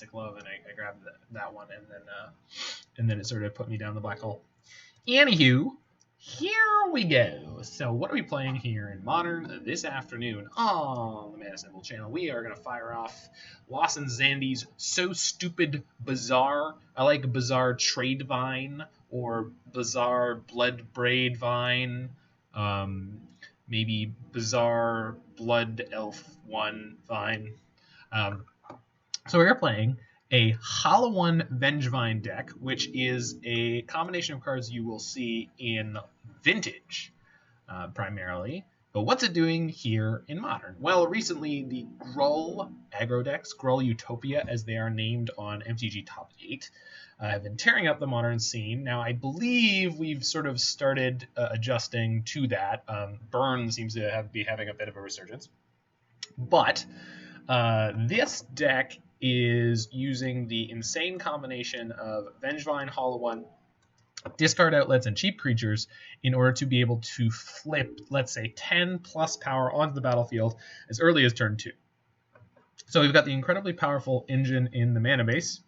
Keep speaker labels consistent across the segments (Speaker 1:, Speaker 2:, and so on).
Speaker 1: Mystic Love, and I grabbed that one, and then it sort of put me down the black hole. Anywho, here we go. So what are we playing here in Modern this afternoon on the Mana Symbol channel? We are going to fire off Lawson Zandi's So Stupid Bazaar. I like Bazaar Tradevine or Bazaar Bloodbraid Vine. Maybe Bazaar Blood Elf 1 Vine. So we're playing a Hollow One Vengevine deck, which is a combination of cards you will see in Vintage, primarily. But what's it doing here in Modern? Well, recently the Gruul aggro decks, Gruul Utopia as they are named on MTG Top 8, have been tearing up the Modern scene. Now, I believe we've sort of started adjusting to that. Burn seems to be having a bit of a resurgence. But this deck is using the insane combination of Vengevine, Hollow One, discard outlets, and cheap creatures in order to be able to flip, let's say, 10 plus power onto the battlefield as early as turn 2. So we've got the incredibly powerful engine in the mana base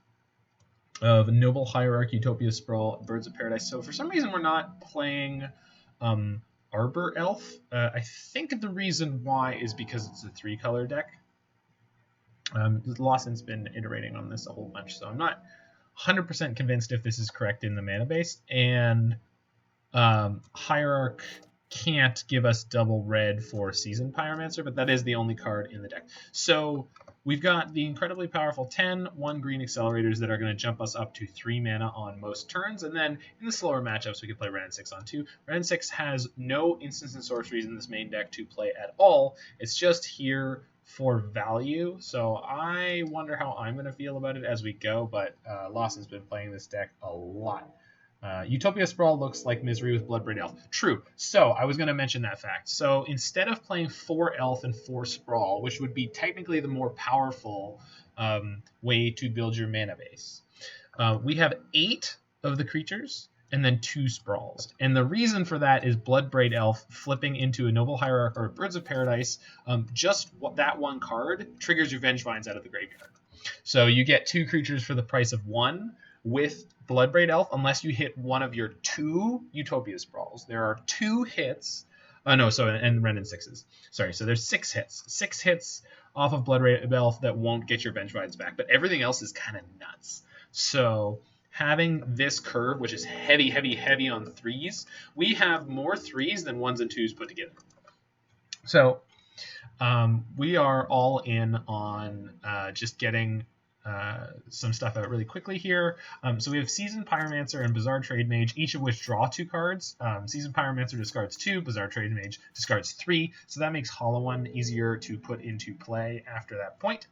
Speaker 1: of Noble Hierarch, Utopia Sprawl, Birds of Paradise. So for some reason we're not playing Arbor Elf. I think the reason why is because it's a 3-color deck. Lawson's been iterating on this a whole bunch, so I'm not 100% convinced if this is correct in the mana base. And Hierarch can't give us double red for Seasoned Pyromancer, but that is the only card in the deck. So we've got the incredibly powerful 10 1-green accelerators that are going to jump us up to 3 mana on most turns. And then in the slower matchups, we can play Wrenn and Six on 2. Wrenn and Six has no instants and sorceries in this main deck to play at all. It's just here for value, so I wonder how I'm going to feel about it as we go, but Lawson's been playing this deck a lot. Utopia Sprawl looks like misery with Bloodbraid Elf. True. So I was going to mention that fact. So instead of playing 4 Elf and 4 Sprawl, which would be technically the more powerful way to build your mana base, we have 8 of the creatures and then 2 Sprawls. And the reason for that is Bloodbraid Elf flipping into a Noble Hierarch or Birds of Paradise. Just that one card triggers your Vengevines out of the graveyard. So you get 2 creatures for the price of 1 with Bloodbraid Elf, unless you hit one of your 2 Utopia Sprawls. There are 2 hits. And Wrenn and Sixes. Sorry, so there's 6 hits. 6 hits off of Bloodbraid Elf that won't get your Vengevines back, but everything else is kind of nuts. So having this curve, which is heavy, heavy, heavy on 3s, we have more 3s than 1s and 2s put together. So we are all in on just getting some stuff out really quickly here. So we have Seasoned Pyromancer and Bazaar Trademage, each of which draw 2 cards. Seasoned Pyromancer discards 2, Bazaar Trademage discards 3, so that makes Hollow One easier to put into play after that point.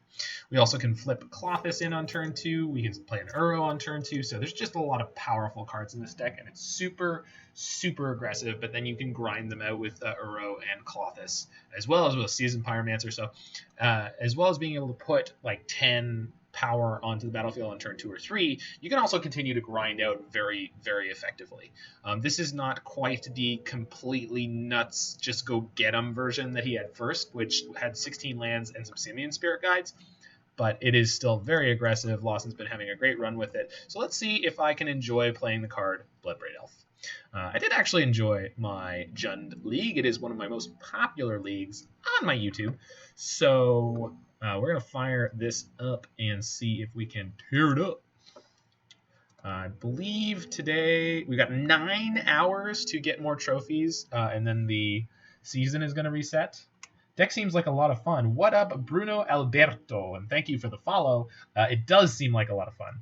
Speaker 1: We also can flip Klothys in on turn 2, we can play an Uro on turn 2, so there's just a lot of powerful cards in this deck, and it's super, super aggressive, but then you can grind them out with Uro and Klothys, as well as with Seasoned Pyromancer, so as well as being able to put like 10 power onto the battlefield on turn 2 or 3, you can also continue to grind out very, very effectively. This is not quite the completely nuts, just go get 'em version that he had first, which had 16 lands and some Simian Spirit Guides, but it is still very aggressive. Lawson's been having a great run with it. So let's see if I can enjoy playing the card Bloodbraid Elf. I did actually enjoy my Jund League. It is one of my most popular leagues on my YouTube. So we're going to fire this up and see if we can tear it up. I believe today we've got 9 hours to get more trophies, and then the season is going to reset. Deck seems like a lot of fun. What up, Bruno Alberto? And thank you for the follow. It does seem like a lot of fun.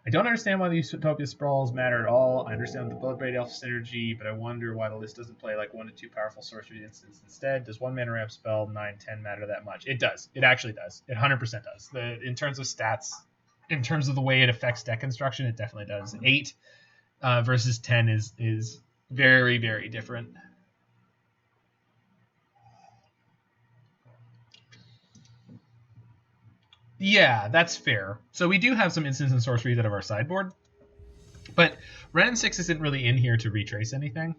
Speaker 1: I don't understand why the Utopia Sprawls matter at all. I understand the Bloodbraid Elf synergy, but I wonder why the list doesn't play like 1 to 2 powerful sorcery instants instead. Does 1 mana ramp spell 9-10 matter that much? It does. It actually does. It 100% does. In terms of stats, in terms of the way it affects deck construction, it definitely does. 8 versus 10 is very, very different. Yeah, that's fair. So we do have some instants and sorceries out of our sideboard, but Wrenn and Six isn't really in here to retrace anything.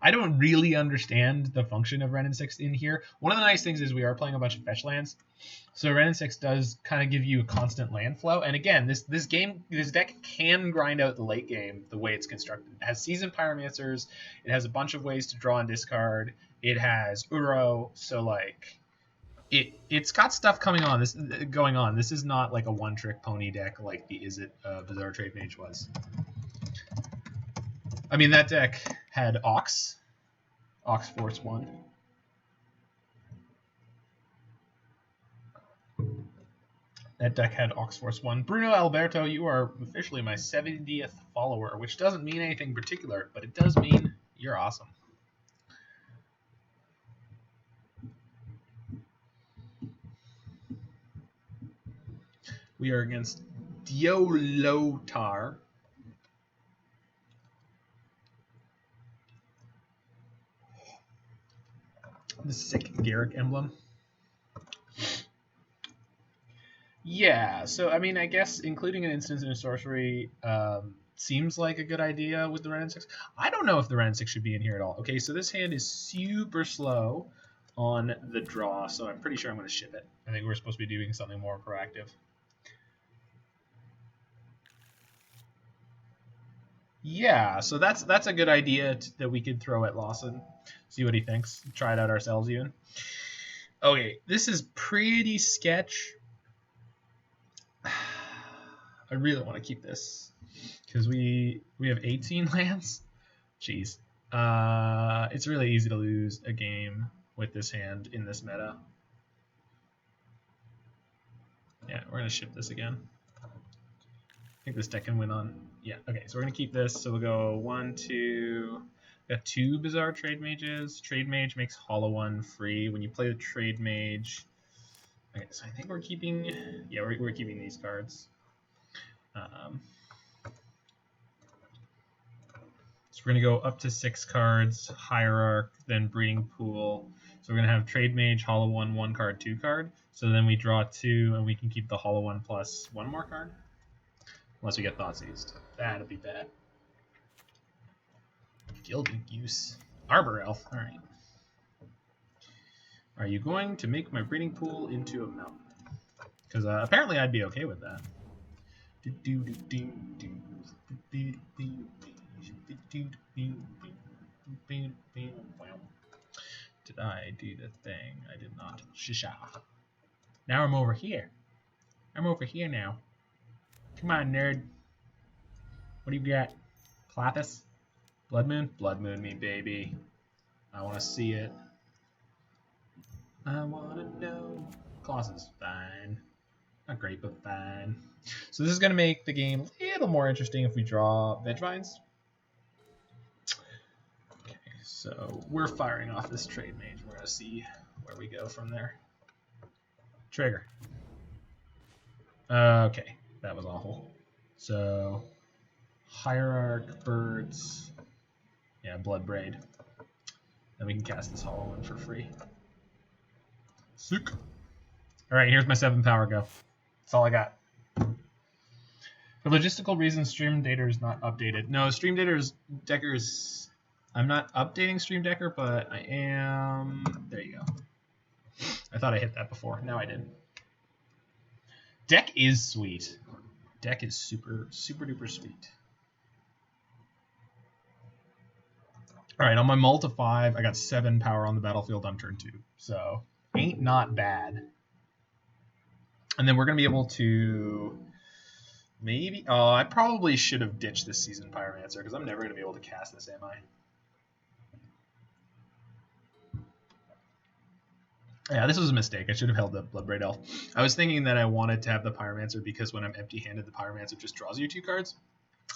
Speaker 1: I don't really understand the function of Wrenn and Six in here. One of the nice things is we are playing a bunch of fetch lands, so Wrenn and Six does kind of give you a constant land flow. And again, this deck can grind out the late game the way it's constructed. It has Seasoned Pyromancers. It has a bunch of ways to draw and discard. It has Uro, so like it's got stuff going on. This is not like a one-trick pony deck like the Bazaar Trademage was. I mean, that deck had Ox Force 1. That deck had Ox Force 1. Bruno Alberto, you are officially my 70th follower, which doesn't mean anything particular, but it does mean you're awesome. We are against Diolotar. The sick Garrick emblem. Yeah, so I mean, I guess including an instance and a sorcery seems like a good idea with the Wrenn and Six. I don't know if the Wrenn and Six should be in here at all. Okay, so this hand is super slow on the draw, so I'm pretty sure I'm going to ship it. I think we're supposed to be doing something more proactive. Yeah, so that's a good idea that we could throw at Lawson. See what he thinks. Try it out ourselves even. Okay, this is pretty sketch. I really want to keep this because we have 18 lands. Jeez. It's really easy to lose a game with this hand in this meta. Yeah, we're going to ship this again. I think this deck can win on... Yeah, okay, so we're going to keep this. So we'll go 1, 2... We got 2 Bazaar Trademages. Trademage makes Hollow 1 free. When you play the Trademage... Okay, so I think we're keeping... Yeah, we're keeping these cards. So we're going to go up to 6 cards, Hierarch, then Breeding Pool. So we're going to have Trademage, Hollow 1 card, 2 card. So then we draw 2, and we can keep the Hollow 1 plus 1 more card. Unless we get Thoughtseized. That'd be bad. Gilding Use. Arbor Elf. Alright. Are you going to make my breeding pool into a mountain? Because apparently I'd be okay with that. Did I do the thing? I did not. Shisha. Now I'm over here. I'm over here now. Come on, nerd. What do you got? Klothys? Blood Moon? Blood Moon me, baby. I want to see it. I want to know. Klothys is fine. Not great, but fine. So this is going to make the game a little more interesting if we draw Vengevines. Okay, so we're firing off this Trademage. We're going to see where we go from there. Trigger. Okay, that was awful. So, Hierarch, Birds, yeah, Bloodbraid. Then we can cast this Hollow One for free. Sick. Alright, here's my 7 power go. That's all I got. For logistical reasons, Stream Decker is not updated. No, Stream Decker's... I'm not updating Stream Decker, but I am... There you go. I thought I hit that before. Now I did. Deck is sweet. Deck is super, super duper sweet. Alright, on my Multi 5, I got 7 power on the battlefield on turn 2. So, ain't not bad. And then we're going to be able to... Maybe... Oh, I probably should have ditched this Seasoned Pyromancer, because I'm never going to be able to cast this, am I? Yeah, this was a mistake. I should have held the Bloodbraid Elf. I was thinking that I wanted to have the Pyromancer because when I'm empty-handed, the Pyromancer just draws you 2 cards.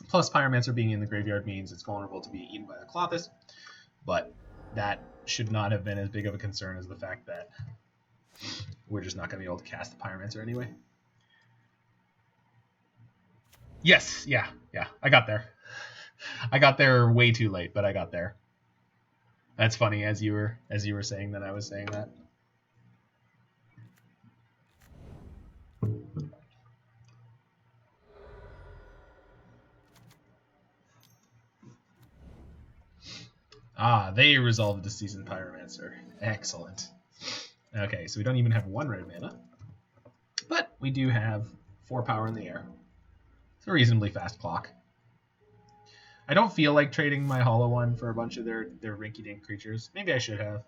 Speaker 1: Plus, Pyromancer being in the graveyard means it's vulnerable to being eaten by the Klothys. But that should not have been as big of a concern as the fact that we're just not going to be able to cast the Pyromancer anyway. Yes, yeah, I got there. I got there way too late, but I got there. That's funny as you were saying that I was saying that. Ah, they resolved the Seasoned Pyromancer. Excellent. Okay, so we don't even have 1 red mana. But we do have 4 power in the air. It's a reasonably fast clock. I don't feel like trading my hollow one for a bunch of their rinky-dink creatures. Maybe I should have.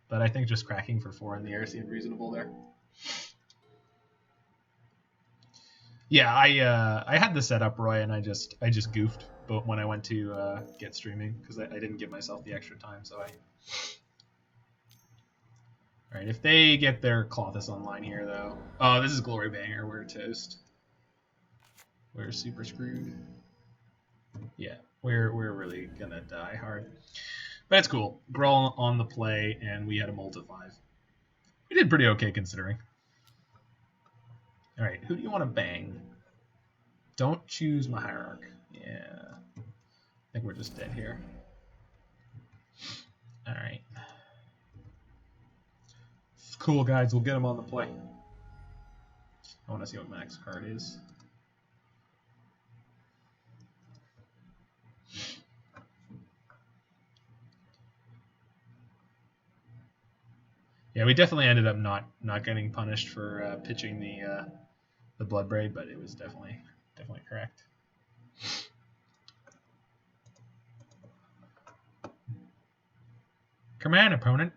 Speaker 1: But I think just cracking for 4 in the air seemed reasonable there. Yeah, I had the setup, Roy, and I just goofed. But when I went to get streaming, because I didn't give myself the extra time, so I. All right, if they get their Klothys online here, though. Oh, this is Glory Banger. We're toast. We're super screwed. Yeah, we're really gonna die hard. But it's cool. Gruul on the play, and we had a Molt of 5. We did pretty okay considering. All right, who do you want to bang? Don't choose my Hierarch. Yeah, I think we're just dead here. All right. Cool, guys. We'll get him on the play. I want to see what Max card is. Yeah, we definitely ended up not getting punished for pitching the Bloodbraid, but it was definitely correct. Command, opponent.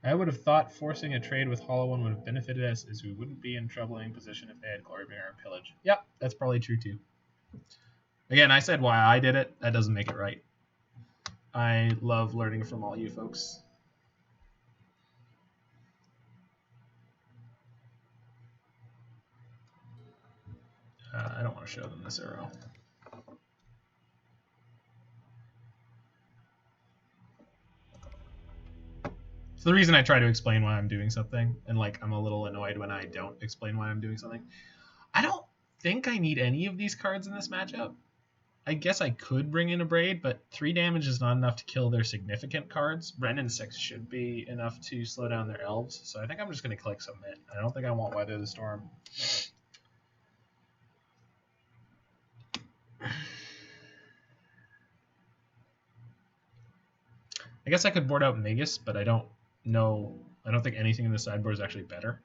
Speaker 1: I would have thought forcing a trade with Hollow One would have benefited us, as we wouldn't be in troubling position if they had Glorybringer or Pillage. Yep, that's probably true too. Again, I said why I did it. That doesn't make it right. I love learning from all you folks. I don't want to show them this arrow. So the reason I try to explain why I'm doing something, and like I'm a little annoyed when I don't explain why I'm doing something. I don't think I need any of these cards in this matchup. I guess I could bring in Abrade, but 3 damage is not enough to kill their significant cards. Wrenn and Six should be enough to slow down their elves, so I think I'm just going to click Submit. I don't think I want Weather the Storm. I guess I could board out Magus, but I don't know. I don't think anything in the sideboard is actually better.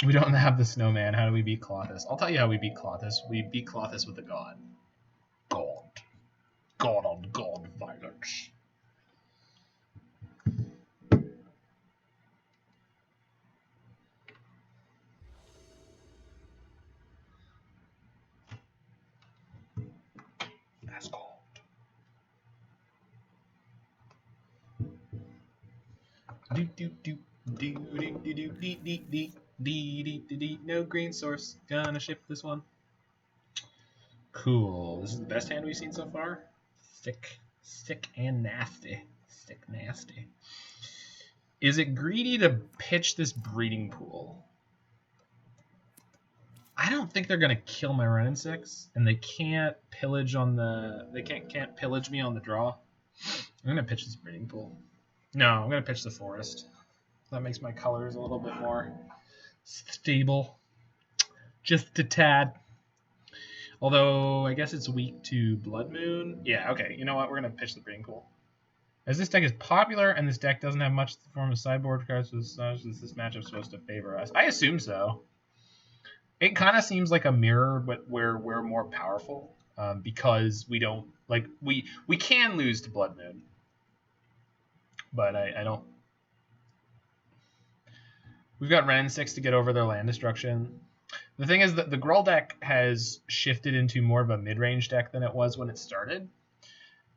Speaker 1: We don't have the Snowman. How do we beat Klothys? I'll tell you how we beat Klothys. We beat Klothys with a God. God on God violence. That's called. No green source. Gonna ship this one. Cool. This is the best hand we've seen so far. Sick and nasty. Sick nasty. Is it greedy to pitch this breeding pool? I don't think they're gonna kill my Wrenn and Six, and they can't pillage on the. They can't pillage me on the draw. I'm gonna pitch this breeding pool. No, I'm gonna pitch the forest. That makes my colors a little bit more stable. Just a tad. Although I guess it's weak to Blood Moon. Yeah, okay. You know what? We're gonna pitch the breeding pool. As this deck is popular and this deck doesn't have much in the form of sideboard cards, is this matchup supposed to favor us? I assume so. It kind of seems like a mirror, but where we're more powerful because we don't like we can lose to Blood Moon, but I don't. We've got Wrenn and Six to get over their land destruction. The thing is that the Gruul deck has shifted into more of a mid-range deck than it was when it started,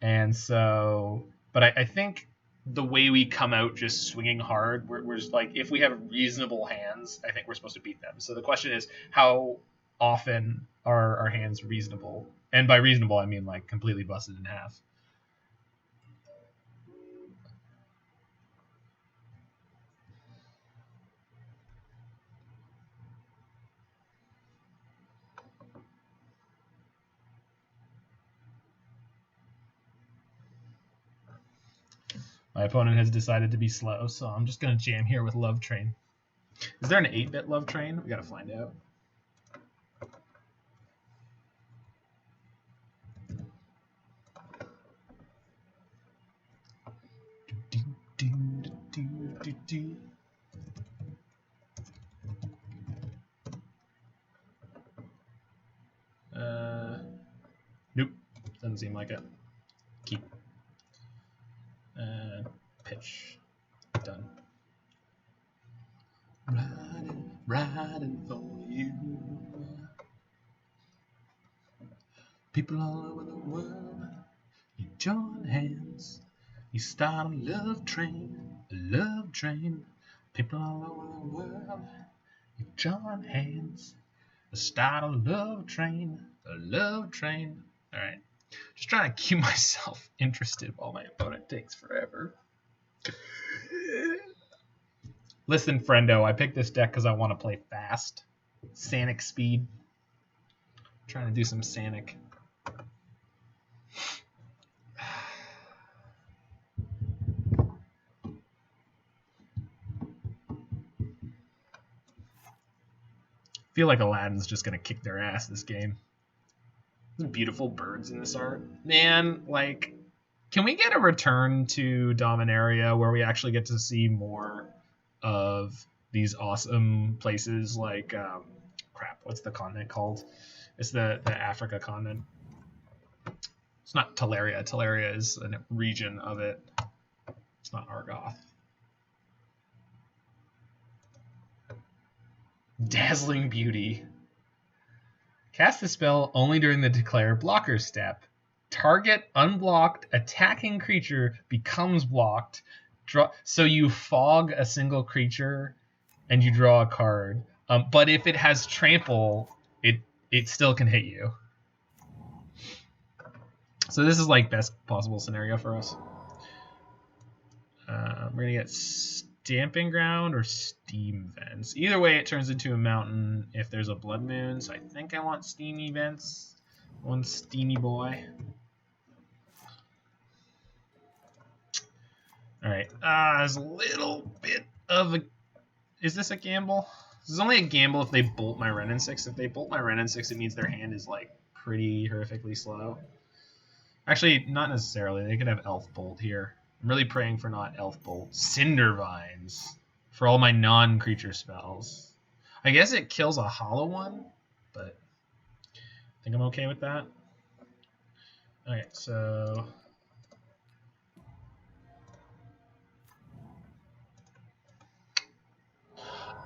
Speaker 1: and so. But I think the way we come out just swinging hard, we're just like, if we have reasonable hands, I think we're supposed to beat them. So the question is, how often are our hands reasonable? And by reasonable, I mean like completely busted in half. My opponent has decided to be slow, so I'm just going to jam here with Love Train. Is there an 8-bit Love Train? We got to find out. Nope. Doesn't seem like it. Keep. Pitch. Done. Riding for you. People all over the world, you join hands. You start a love train, a love train. People all over the world, you join hands. You start a love train, a love train. All right. Just trying to keep myself interested while my opponent takes forever. Listen, friendo, I picked this deck because I want to play fast. Sanic speed. I'm trying to do some Sanic. I feel like Aladdin's just going to kick their ass this game. Beautiful birds in this art. Man, like, can we get a return to Dominaria where we actually get to see more of these awesome places like, crap, what's the continent called? It's the Africa continent. It's not Teleria. Teleria is a region of it. It's not Argoth. Dazzling Beauty. Cast the spell only during the declare blocker step. Target unblocked attacking creature becomes blocked. So you fog a single creature and you draw a card. But if it has trample, it still can hit you. So this is like best possible scenario for us. We're going to get Stomping Ground or Steam Vents. Either way, it turns into a mountain if there's a Blood Moon. So I think I want Steamy Vents. One Steamy boy. Alright. There's a little bit of a... Is this a gamble? This is only a gamble if they bolt my Wrenn and Six. If they bolt my Wrenn and Six, it means their hand is like pretty horrifically slow. Actually, not necessarily. They could have Elf Bolt here. I'm really praying for not Elf Bolt. Cinder Vines for all my non-creature spells. I guess it kills a hollow one, but I think I'm okay with that. Okay, so...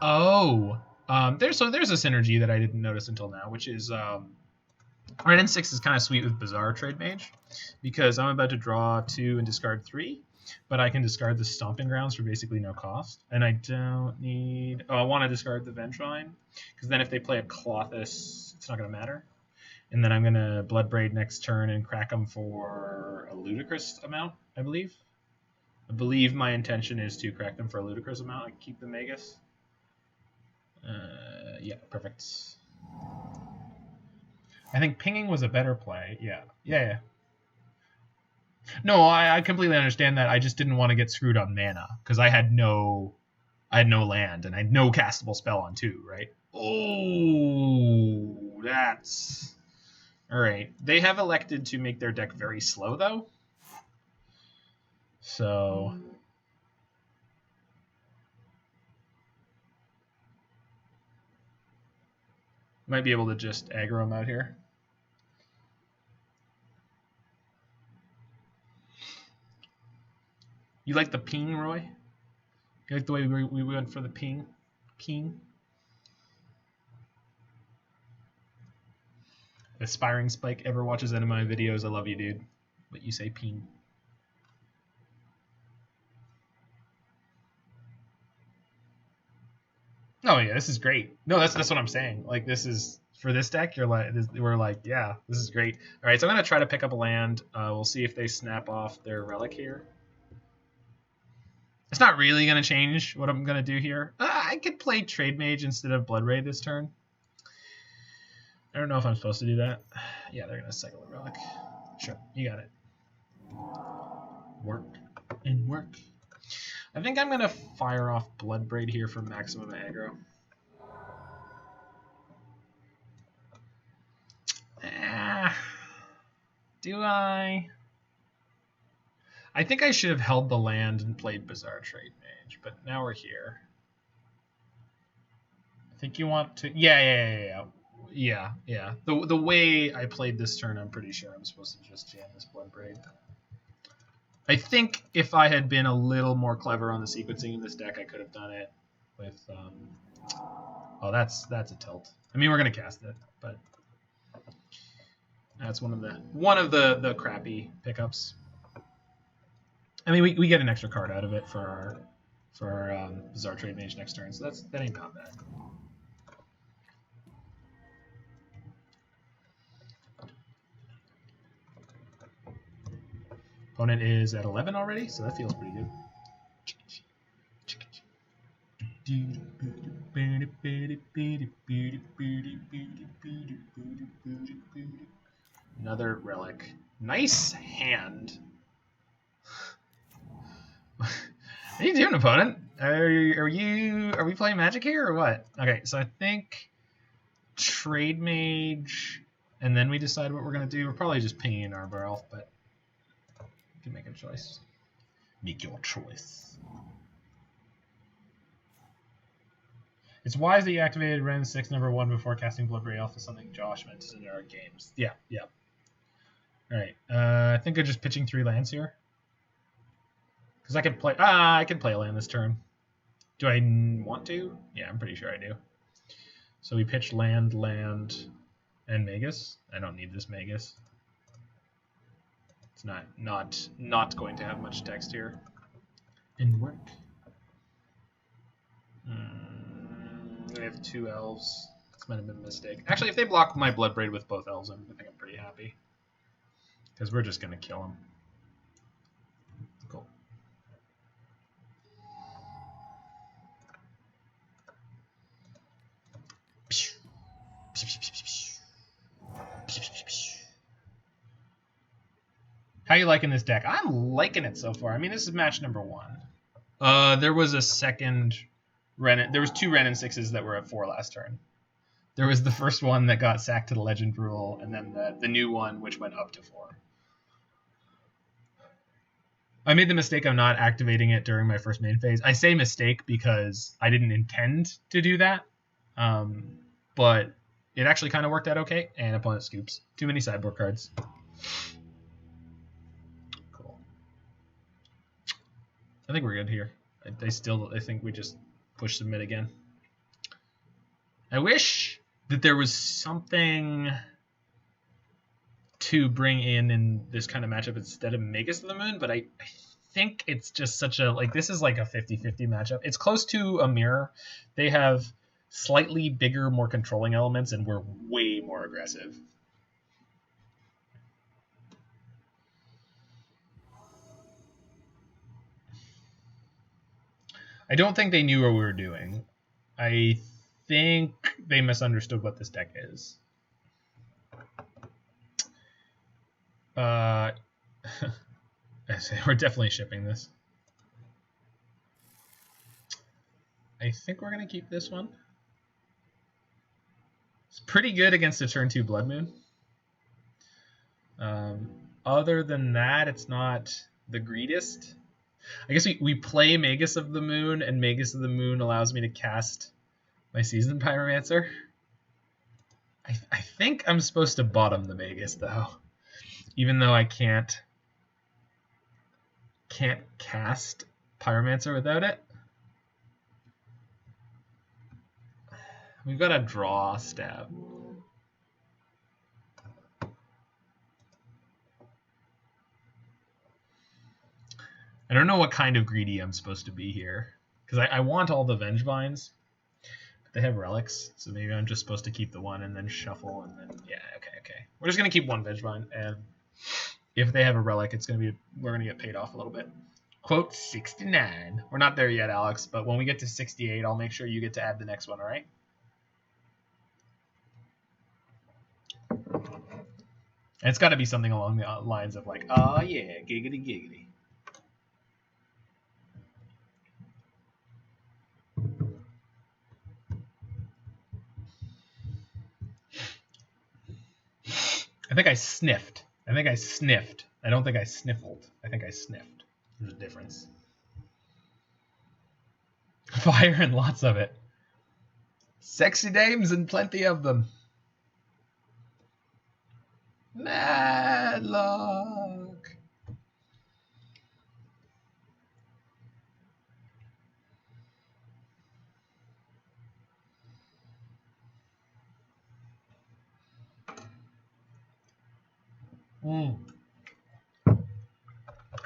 Speaker 1: Oh! There's a synergy that I didn't notice until now, which is... Wrenn and Six is kind of sweet with Bazaar Trademage, because I'm about to draw 2 and discard 3, but I can discard the Stomping Grounds for basically no cost, and I don't need... Oh, I want to discard the Vengevine, because then if they play a Klothys, it's not going to matter. And then I'm going to Bloodbraid next turn and crack them for a ludicrous amount, I believe. I believe my intention is to crack them for a ludicrous amount. I can keep the Magus. Yeah, perfect. I think pinging was a better play. Yeah. No, I completely understand that. I just didn't want to get screwed on mana because I had no land and I had no castable spell on 2, right? Oh, that's all right. They have elected to make their deck very slow though, so might be able to just aggro them out here. You like the ping, Roy? You like the way we went for the ping? Ping? Aspiring Spike ever watches any of my videos, I love you, dude. But you say ping. Oh yeah, this is great. No, that's what I'm saying. Like this is for this deck. We're like, yeah, this is great. All right, so I'm gonna try to pick up a land. We'll see if they snap off their relic here. It's not really going to change what I'm going to do here. I could play Trademage instead of Bloodbraid this turn. I don't know if I'm supposed to do that. Yeah, they're going to cycle the relic. Sure, you got it. Work and work. I think I'm going to fire off Bloodbraid here for maximum aggro. Do I? I think I should have held the land and played Bazaar Trademage, but now we're here. I think you want to... Yeah. The way I played this turn, I'm pretty sure I'm supposed to just jam this Bloodbraid. I think if I had been a little more clever on the sequencing in this deck, I could have done it with... Oh, that's a tilt. I mean, we're going to cast it, but... That's one of the crappy pickups. I mean, we get an extra card out of it for our Bazaar Trademage next turn, so that ain't not bad. Opponent is at 11 already, so that feels pretty good. Another relic. Nice hand. What are you doing, opponent? Are we playing Magic here or what? Okay, so I think Trademage, and then we decide what we're gonna do. We're probably just pinging an Arbor Elf, but you can make a choice. Make your choice. It's wise that you activated Wrenn and Six #1 before casting Bloodbraid Elf, is something Josh mentioned in our games. Yeah. Alright, I think I'm just pitching 3 lands here. Because I can play a land this turn. Do I want to? Yeah, I'm pretty sure I do. So we pitch land, and Magus. I don't need this Magus. It's not going to have much text here. And work. We have 2 elves. This might have been a mistake. Actually, if they block my Bloodbraid with both elves, I think I'm pretty happy. Because we're just going to kill them. Cool. How you liking this deck? I'm liking it so far. I mean, this is match number 1. There was a second there was 2 Wrenn and Sixes that were at 4 last turn. There was the first one that got sacked to the Legend rule, and then the new one which went up to 4. I made the mistake of not activating it during my first main phase. I say mistake because I didn't intend to do that, but it actually kind of worked out okay, and opponent scoops. Too many sideboard cards. Cool. I think we're good here. I think we just push submit again. I wish that there was something to bring in this kind of matchup instead of Magus of the Moon, but I think it's just such a, this is like a 50-50 matchup. It's close to a mirror. They have slightly bigger, more controlling elements, and we're way more aggressive. I don't think they knew what we were doing. I think they misunderstood what this deck is. We're definitely shipping this. I think we're going to keep this one. It's pretty good against a turn 2 Blood Moon. Other than that, it's not the greatest. I guess we play Magus of the Moon, and Magus of the Moon allows me to cast my Seasoned Pyromancer. I think I'm supposed to bottom the Magus, though. Even though I can't cast Pyromancer without it. We've got a draw stab. I don't know what kind of greedy I'm supposed to be here. Because I want all the Vengevines. But they have relics. So maybe I'm just supposed to keep the one and then shuffle and then... Yeah, okay. We're just going to keep one Vengevine. And if they have a relic, we're going to get paid off a little bit. Quote 69. We're not there yet, Alex. But when we get to 68, I'll make sure you get to add the next one, alright? And it's got to be something along the lines of like, oh yeah, giggity giggity. I think I sniffed. I don't think I sniffled. I think I sniffed. There's a difference. Fire and lots of it. Sexy dames and plenty of them. Madlock.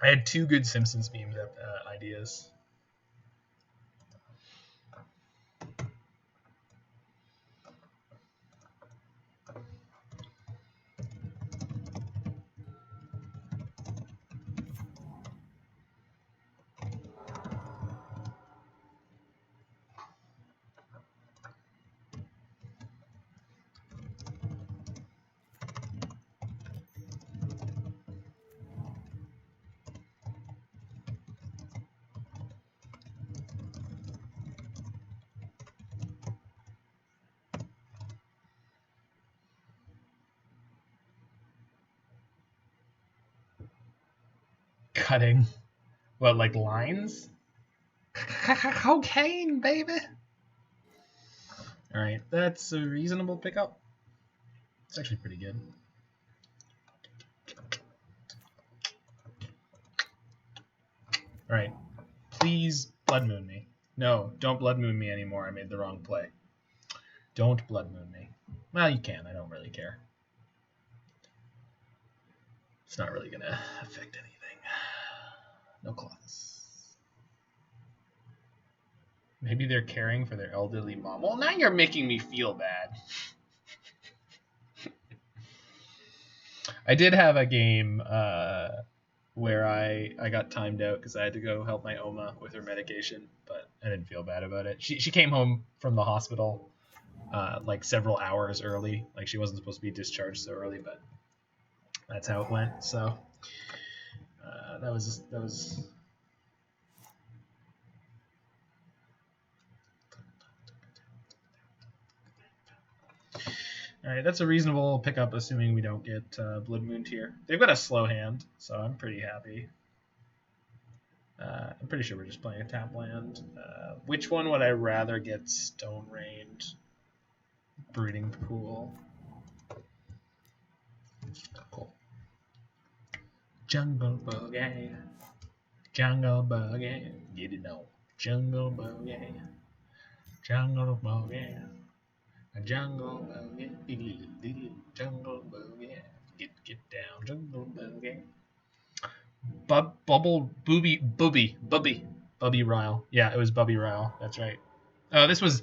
Speaker 1: I had 2 good Simpsons memes ideas. Cutting. What, like lines? Cocaine, baby! Alright, that's a reasonable pickup. It's actually pretty good. Alright, please Blood Moon me. No, don't Blood Moon me anymore. I made the wrong play. Don't Blood Moon me. Well, you can. I don't really care. It's not really going to affect anything. No Klothys. Maybe they're caring for their elderly mom. Well, now you're making me feel bad. I did have a game where I got timed out because I had to go help my Oma with her medication, but I didn't feel bad about it. She came home from the hospital like several hours early. Like she wasn't supposed to be discharged so early, but that's how it went. So that was. All right, that's a reasonable pickup, assuming we don't get Blood Mooned here. They've got a slow hand, so I'm pretty happy. I'm pretty sure we're just playing a tap land. Which one would I rather get Stone Rained? Breeding Pool. Cool. Jungle Boogie. Jungle Boogie. Get it on. Jungle Boogie. Jungle Boogie. A jungle boogie, jungle boogie, get down, jungle boogie. Bubble Bubby Ryle. Yeah, it was Bubby Ryle. That's right. This was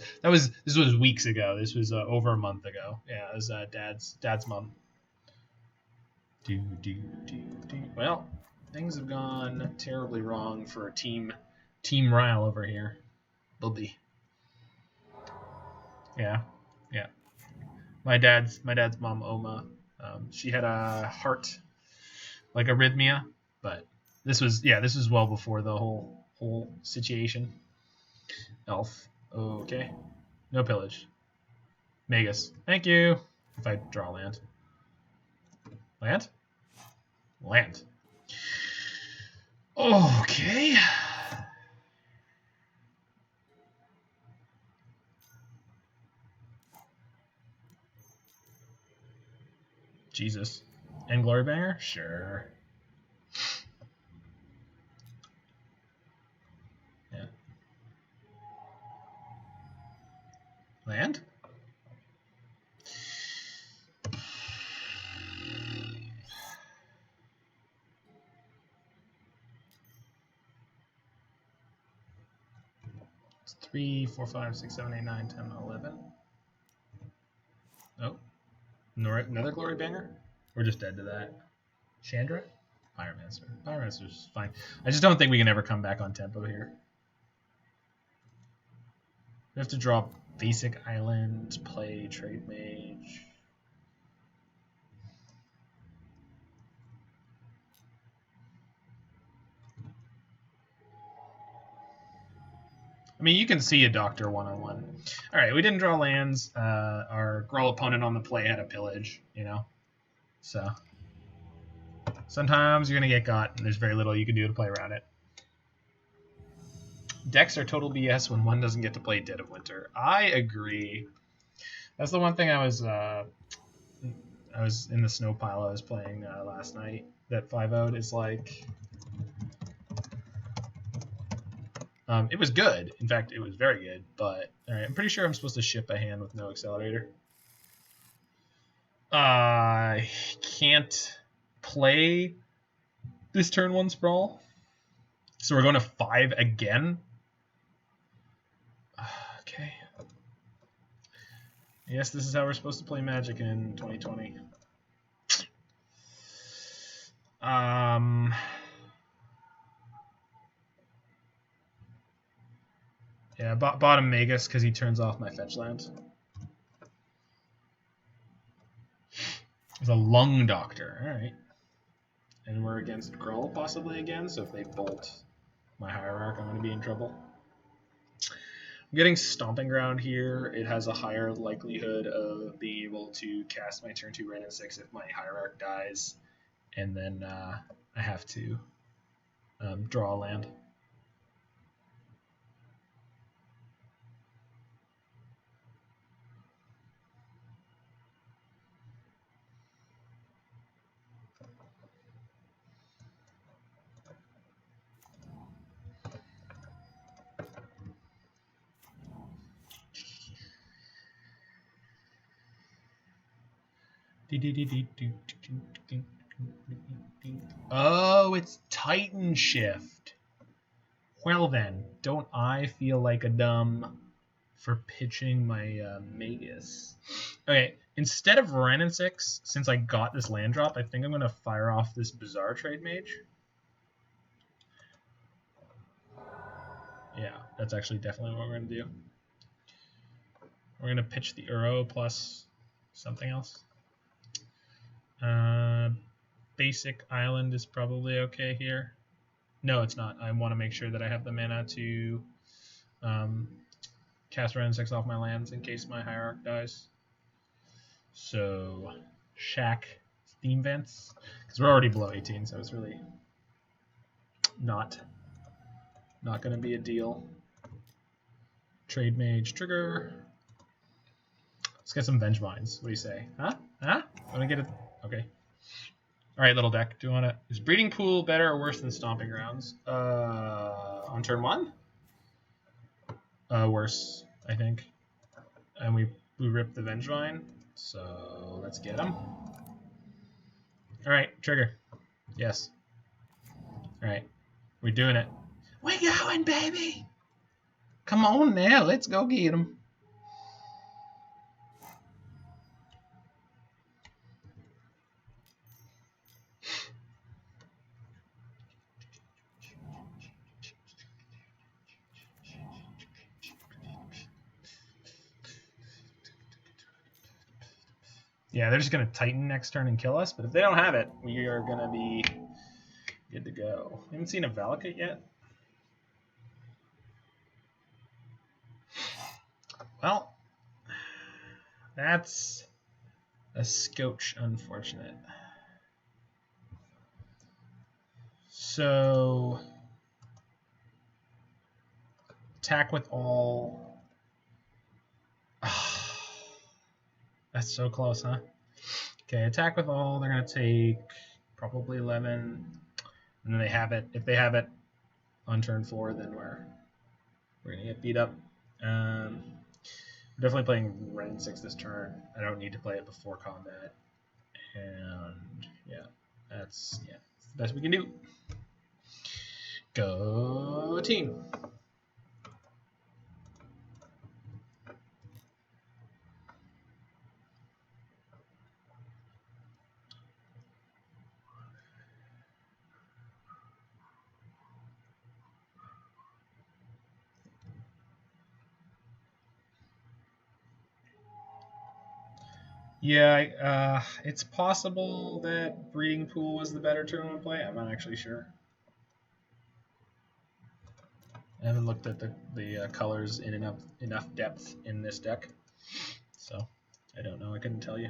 Speaker 1: weeks ago. This was over a month ago. Yeah, it was dad's mom. Well, things have gone terribly wrong for Team Ryle over here. Bubby. Yeah. My dad's mom, Oma, she had a heart like arrhythmia, but this was well before the whole situation. Elf. Okay. No pillage. Magus. Thank you. If I draw land. Land? Land. Okay. Jesus. And Glory Banger? Sure. Yeah. Land? It's 3, 4, 5, 6, 7, 8, 9, 10, 11. Oh. Another Glory Banger? We're just dead to that. Chandra? Pyromancer. Pyromancer's fine. I just don't think we can ever come back on tempo here. We have to draw basic island, play Trademage. I mean, you can see a Doctor one-on-one. All right, we didn't draw lands. Our Gruul opponent on the play had a pillage, So sometimes you're going to get got, and there's very little you can do to play around it. Decks are total BS when one doesn't get to play Dead of Winter. I agree. That's the one thing I was in the snow pile I was playing last night that 5-0'd is like it was good. In fact, it was very good, but all right, I'm pretty sure I'm supposed to ship a hand with no accelerator. I can't play this turn 1 Sprawl. So we're going to 5 again? Okay. Yes, this is how we're supposed to play Magic in 2020. Yeah, bottom Magus because he turns off my fetch land. There's a Lung Doctor. All right. And we're against Grull possibly again, so if they bolt my Hierarch, I'm going to be in trouble. I'm getting Stomping Ground here. It has a higher likelihood of being able to cast my turn 2 Wrenn and Six if my Hierarch dies, and then I have to draw a land. Oh, it's Titan Shift. Well then, don't I feel like a dumb for pitching my Magus? Okay, instead of Wrenn and Six, since I got this land drop, I think I'm going to fire off this Bazaar Trademage. Yeah, that's actually definitely what we're going to do. We're going to pitch the Uro plus something else. Basic Island is probably okay here. No, it's not. I want to make sure that I have the mana to cast Wrenn and Six off my lands in case my Hierarch dies. So, Shack Steam Vents, because we're already below 18, so it's really not going to be a deal. Trademage trigger. Let's get some Vengevines. What do you say? Huh? Want to get it? Okay. All right, little deck. Do you want to? Is Breeding Pool better or worse than Stomping Grounds? On turn 1? Worse, I think. And we rip the Vengevine, so let's get him. All right, trigger. Yes. All right, we're doing it. We're going, baby. Come on now, let's go get him. Yeah, they're just going to Titan next turn and kill us, but if they don't have it, we are going to be good to go. I haven't seen a Valakut yet. Well, that's a scotch unfortunate. So, attack with all. That's so close, huh? Okay, attack with all. They're going to take probably 11. And then they have it. If they have it on turn 4, then we're going to get beat up. We're definitely playing Wrenn and Six this turn. I don't need to play it before combat. And yeah, that's the best we can do. Go team. Yeah, it's possible that Breeding Pool was the better turn one play. I'm not actually sure. I haven't looked at the colors in enough depth in this deck, so I don't know. I couldn't tell you.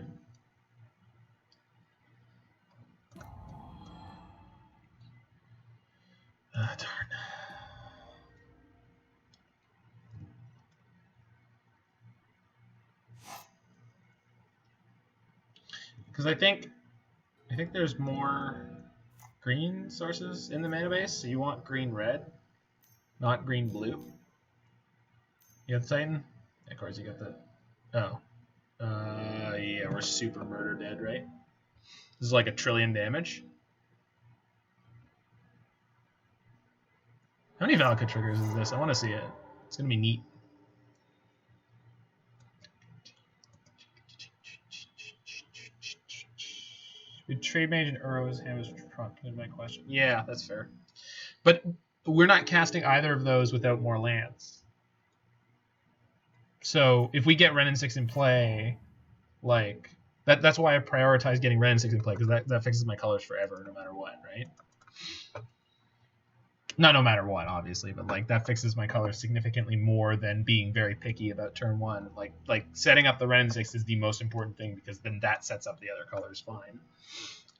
Speaker 1: Darn. Because I think there's more green sources in the mana base, so you want green-red, not green-blue. You got the Titan? Yeah, of course you got the... Oh. Yeah, we're super murder dead, right? This is like 1 trillion damage. How many Valka triggers is this? I want to see it. It's going to be neat. With Trademage and Uro's hand was prompted my question. Yeah, that's fair. But we're not casting either of those without more lands. So if we get Wrenn and Six in play, like that's why I prioritize getting Wrenn and Six in play, because that fixes my colors forever, no matter what, right? Not no matter what, obviously, but like that fixes my colors significantly more than being very picky about turn one. Like setting up the Wrenn and Six is the most important thing, because then that sets up the other colors fine.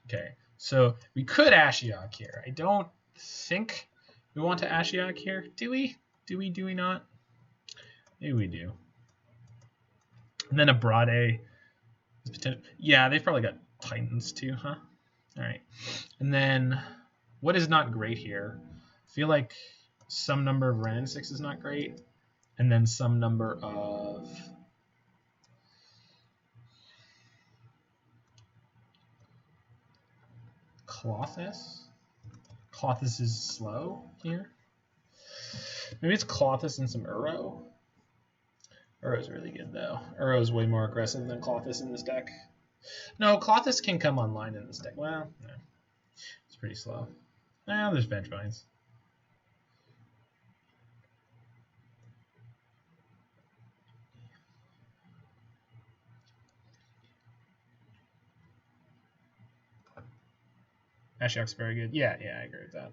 Speaker 1: Okay, so we could Ashiok here. I don't think we want to Ashiok here. Do we? Do we not? Maybe we do. And then Abrade. Yeah, they've probably got Titans too, huh? All right. And then what is not great here? I feel like some number of Wrenn and Six is not great. And then some number of... Klothys? Klothys is slow here. Maybe it's Klothys and some Uro. Uro's really good, though. Uro's way more aggressive than Klothys in this deck. No, Klothys can come online in this deck. Well, no. It's pretty slow. Well, there's Vengevines. Ashiok's very good. Yeah, I agree with that.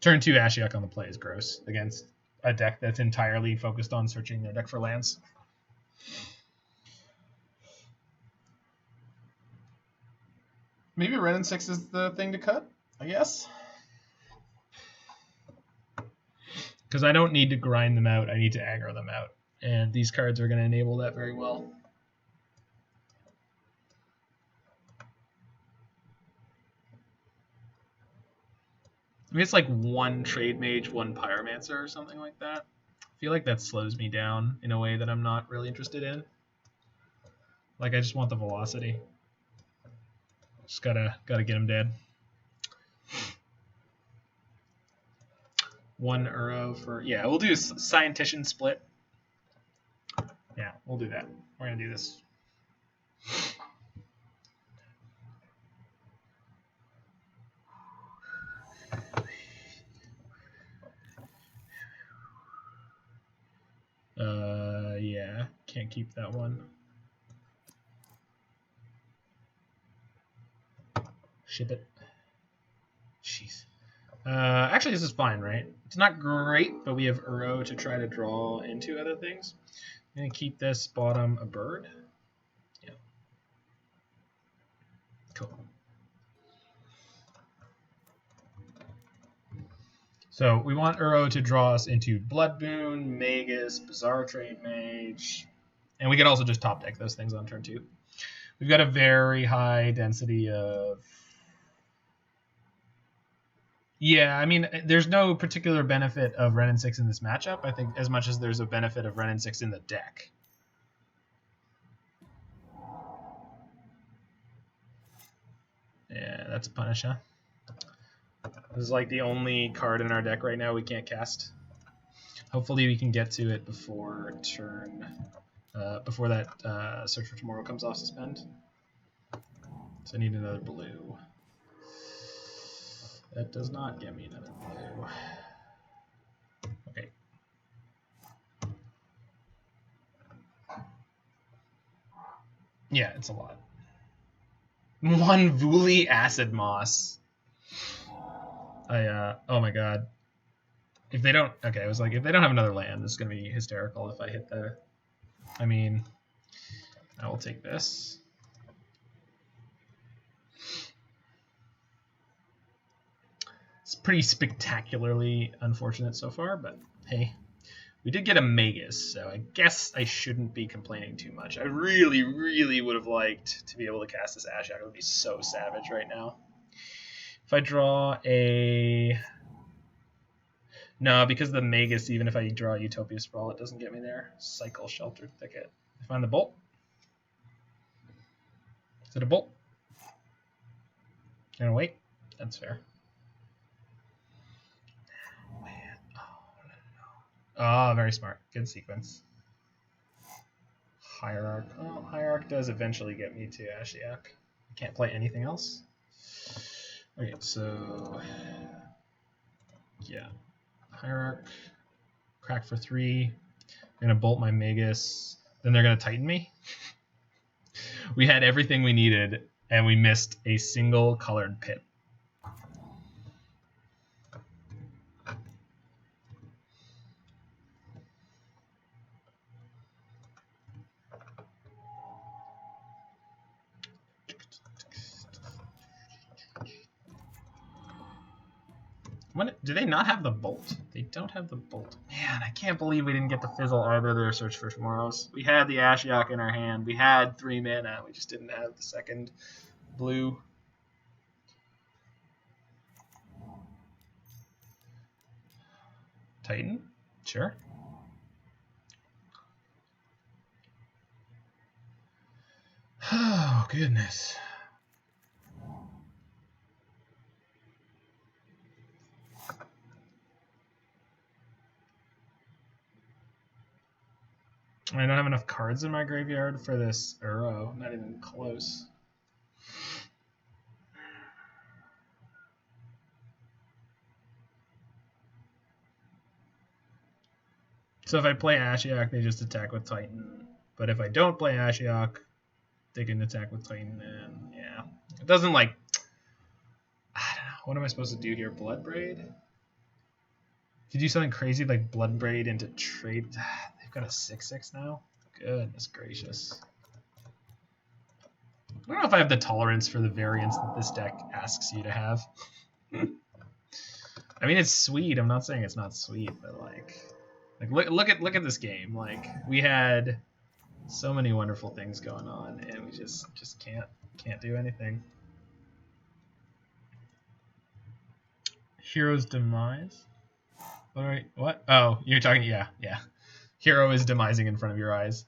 Speaker 1: Turn 2 Ashiok on the play is gross against a deck that's entirely focused on searching their deck for lands. Maybe Wrenn and Six is the thing to cut, I guess. Because I don't need to grind them out, I need to aggro them out. And these cards are going to enable that very well. Maybe it's like 1 Trademage, 1 Pyromancer or something like that. I feel like that slows me down in a way that I'm not really interested in. Like, I just want the velocity. Just gotta get him dead. 1 Uro for... Yeah, we'll do a Scientician split. Yeah, we'll do that. We're gonna do this. Yeah, can't keep that one. Ship it. Jeez. Actually, this is fine, right? It's not great, but we have Uro to try to draw into other things. I'm gonna keep this bottom a bird. Yeah. Cool. So we want Uro to draw us into Bloodboon, Magus, Bazaar Trademage, and we can also just top deck those things on turn 2. We've got a very high density of... Yeah, I mean, there's no particular benefit of Wrenn and Six in this matchup, I think, as much as there's a benefit of Wrenn and Six in the deck. Yeah, that's a punish, huh? This is like the only card in our deck right now we can't cast. Hopefully we can get to it before turn, before that Search for Tomorrow comes off suspend. So I need another blue. That does not get me another blue. Okay. Yeah, it's a lot. 1 Vuli Acid Moss. Oh my god. If they don't, okay, I was like, if they don't have another land, this is going to be hysterical if I hit the, I mean, I will take this. It's pretty spectacularly unfortunate so far, but hey, We did get a Magus, so I guess I shouldn't be complaining too much. I really, really would have liked to be able to cast this Ashiok. It would be so savage right now. If I draw a... No, because of the Magus, even if I draw Utopia Sprawl, it doesn't get me there. Cycle Shelter Thicket. I find the bolt. Is it a bolt? Can I wait? That's fair. Man. Oh, very smart. Good sequence. Hierarch. Oh, Hierarch does eventually get me to Ashiok. I can't play anything else. Okay, so... Yeah. Hierarch. Crack for 3. I'm going to bolt my Magus. Then they're going to Titan me. We had everything we needed, and we missed a single colored pit. Do they not have the bolt? They don't have the bolt. Man, I can't believe we didn't get the Fizzle either of their Search for Tomorrows. We had the Ashiok in our hand. We had 3 mana. We just didn't have the second blue. Titan? Sure. Oh, goodness. I don't have enough cards in my graveyard for this Uro. Not even close. So if I play Ashiok, they just attack with Titan. But if I don't play Ashiok, they can attack with Titan. And yeah, it doesn't like... I don't know. What am I supposed to do here? Bloodbraid? Could you do something crazy like Bloodbraid into trade? They've got a 6/6 now? Goodness gracious. I don't know if I have the tolerance for the variance that this deck asks you to have. I mean, it's sweet. I'm not saying it's not sweet, but like look at this game. Like, we had so many wonderful things going on, and we just can't do anything. Hero's Demise. What? Oh, you're talking. Yeah. Hero is demising in front of your eyes.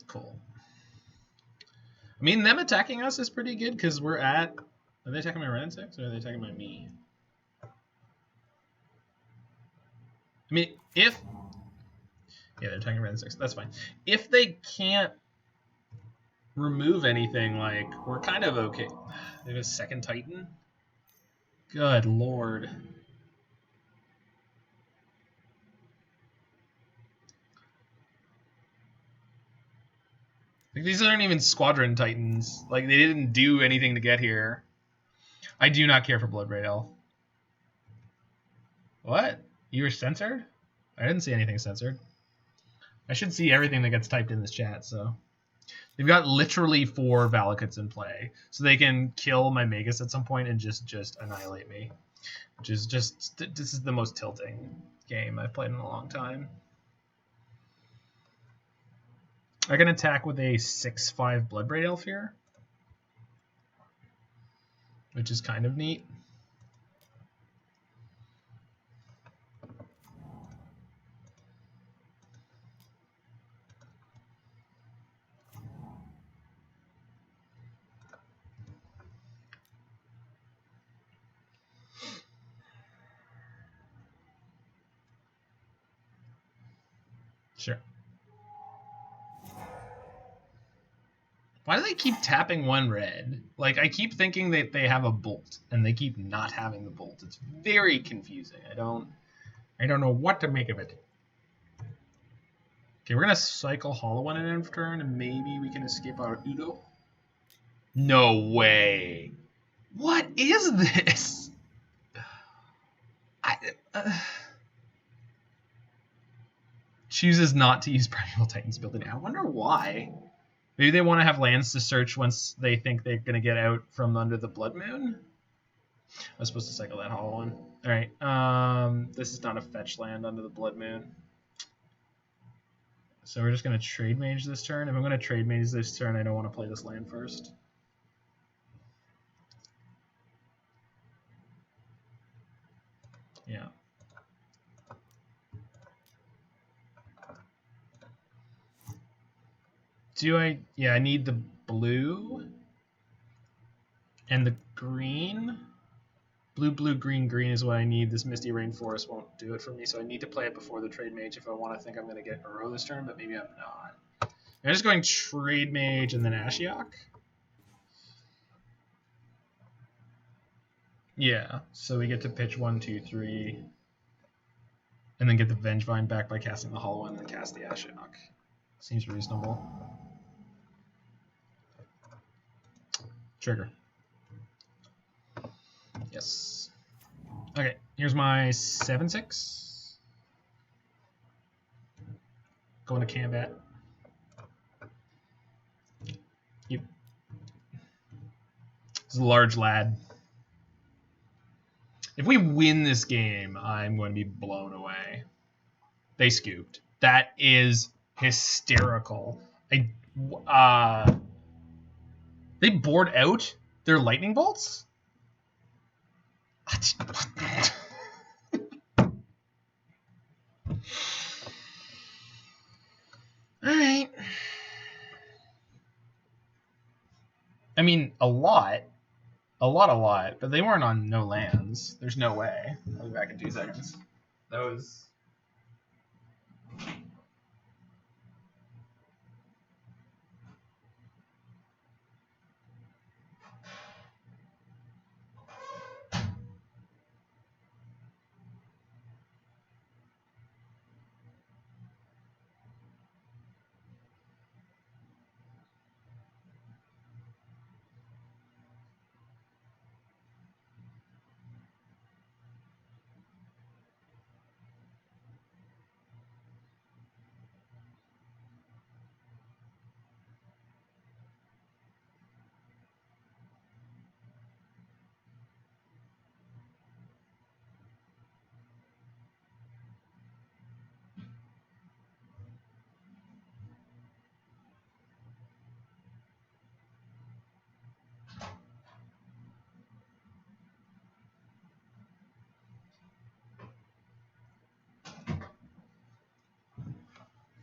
Speaker 1: Cool. I mean, them attacking us is pretty good because we're at... Are they attacking my Wrenn and Six, or are they attacking my me? I mean, if... Yeah, they're attacking Wrenn and Six. That's fine. If they can't remove anything, like, we're kind of okay. They have a second Titan? Good lord. Like, these aren't even Squadron Titans. Like, they didn't do anything to get here. I do not care for Bloodbraid Elf. What? You were censored? I didn't see anything censored. I should see everything that gets typed in this chat, so... They've got literally 4 Valakuts in play, so they can kill my Magus at some point and just annihilate me. Which is just... This is the most tilting game I've played in a long time. I can attack with a 6/5 Bloodbraid Elf here, which is kind of neat. Sure. Why do they keep tapping 1 red? Like, I keep thinking that they have a bolt, and they keep not having the bolt. It's very confusing. I don't know what to make of it. Okay, we're gonna cycle Hollow One in end of turn, and maybe we can escape our Udo. No way! What is this? Chooses not to use Primeval Titan's ability. I wonder why. Maybe they want to have lands to search once they think they're going to get out from under the Blood Moon? I was supposed to cycle that hollow one. All right. This is not a fetch land under the Blood Moon. So we're just going to trade mage this turn. If I'm going to trade mage this turn, I don't want to play this land first. Yeah. Do I? Yeah, I need the blue and the green. Blue, blue, green, green is what I need. This Misty Rainforest won't do it for me, so I need to play it before the trade mage if I want to think I'm going to get Uro this turn, but maybe I'm not. I'm just going trade mage and then Ashiok. Yeah, so we get to pitch 1, 2, 3, and then get the Vengevine back by casting the Hollow and then cast the Ashiok. Seems reasonable. Trigger. Yes. Okay, here's my 7/6. Going to combat. Yep. It's a large lad. If we win this game, I'm going to be blown away. They scooped. That is hysterical. They bored out their lightning bolts? Alright. I mean, a lot, but they weren't on no lands. There's no way. I'll be back in 2 seconds. That was...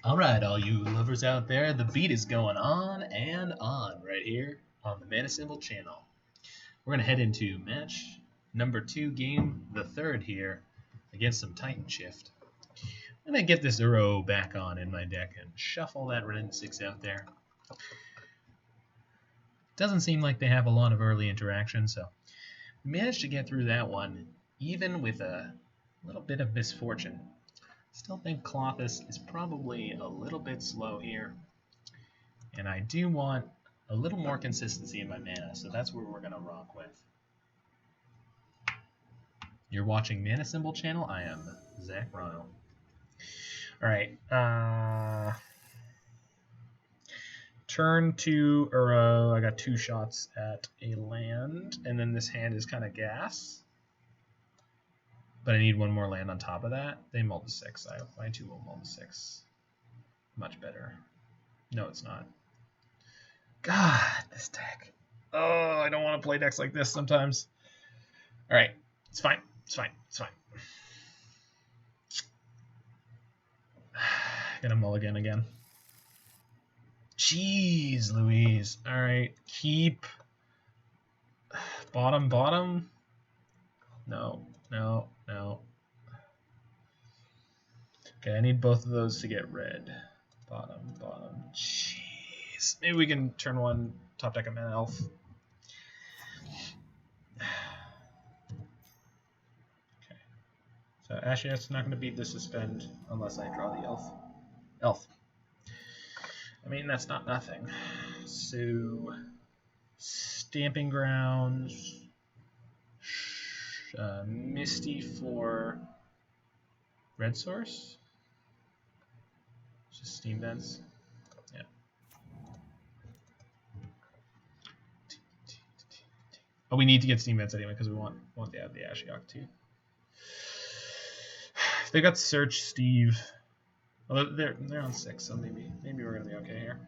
Speaker 1: All right, all you lovers out there, the beat is going on and on right here on the Mana Symbol channel. We're going to head into match number 2, game the 3rd here against some Titan Shift. I'm going to get this Uro back on in my deck and shuffle that Wrenn and Six out there. Doesn't seem like they have a lot of early interaction, so we managed to get through that one, even with a little bit of misfortune. Still think Klothys is probably a little bit slow here, and I do want a little more consistency in my mana, so that's where we're going to rock with. You're watching Mana Symbol channel. I am Zach Rano. Alright, turn 2 Uro. I got 2 shots at a land, and then this hand is kind of gas. But I need 1 more land on top of that. They mull to 6. My 2 will mull to 6. Much better. No, it's not. God, this deck. Oh, I don't want to play decks like this sometimes. Alright, it's fine. It's fine. It's fine. Gonna mulligan again. Jeez Louise. Alright, keep... Bottom. No. Okay, I need both of those to get red. Bottom. Jeez. Maybe we can turn 1 top deck a Mana Elf. Okay. So Ashiok's not going to beat the Suspend unless I draw the Elf. I mean, that's not nothing. So, Stomping Ground, Misty for red source. Just Steam Vents. Yeah. Oh, we need to get Steam Vents anyway because we want to add the Ashiok too. They got Search Steve. Well, they're on 6, so maybe we're gonna be okay here.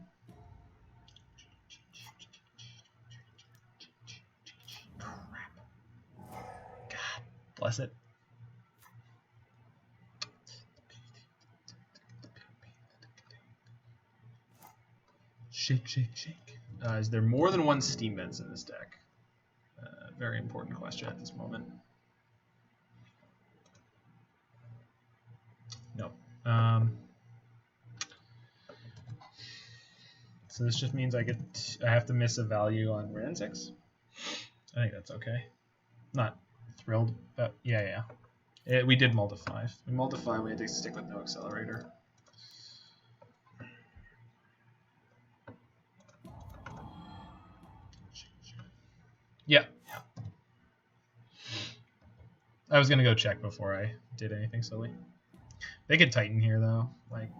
Speaker 1: Crap. God bless it. Shake, shake, shake. Is there more than one Steam Vents in this deck? Very important question at this moment. No. So this just means I have to miss a value on Wrenn and Six. I think that's okay. Not thrilled, but yeah. We did multiply. We multiply. We had to stick with no accelerator. Yeah. I was gonna go check before I did anything silly. They could Titan here though. Like,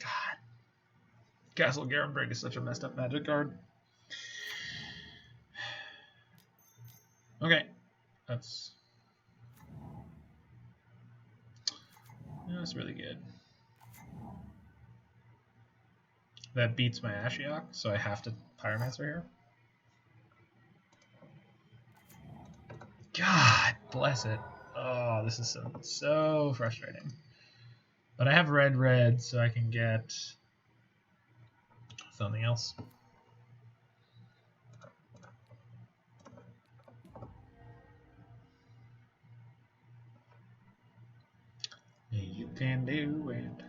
Speaker 1: God, Castle Garenbrig is such a messed up Magic card. Okay, that's really good. That beats my Ashiok, so I have to Pyromancer here. God bless it. Oh, this is so frustrating. But I have red, so I can get something else. You can do it.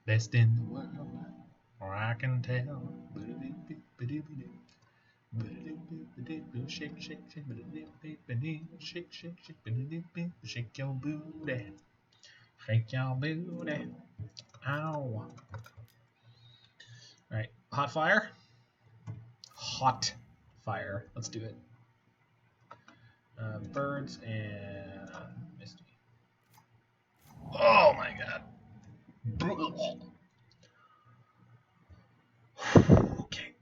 Speaker 1: Best in the world, or I can tell. Shake, shake, shake, shake, shake, shake, shake your booty, shake your booty. Ow! Right, hot fire. Let's do it. Birds and Misty. Oh my God. Okay.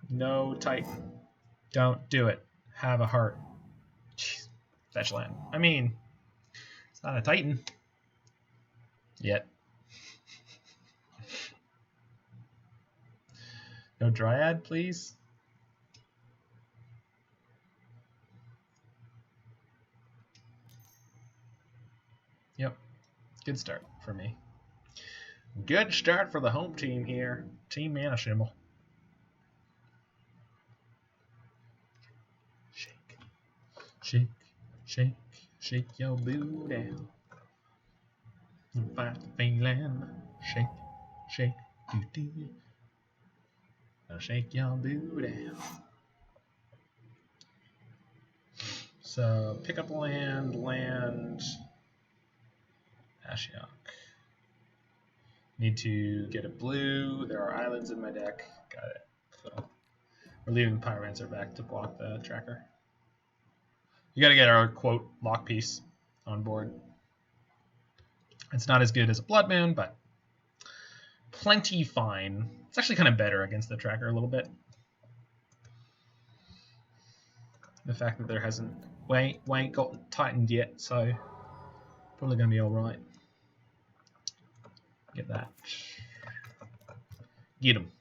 Speaker 1: No Titan. Don't do it. Have a heart. Jeez. Fetch land. I mean, it's not a Titan. Yet. No Dryad, please. Yep. Good start for me. Good start for the home team here. Team Mana Shimmel. Shake. Shake. Shake. Shake your booty. Fight the feeling. Shake. Shake. Do. Now shake your booty. So pick up land. Ashiok. Need to get a blue. There are islands in my deck. Got it. So we're leaving the Pyromancer back to block the tracker. You got to get our quote lock piece on board. It's not as good as a Blood Moon, but plenty fine. It's actually kind of better against the tracker a little bit. The fact that there hasn't we ain't got tightened yet, so probably gonna be all right. Get that. Get him.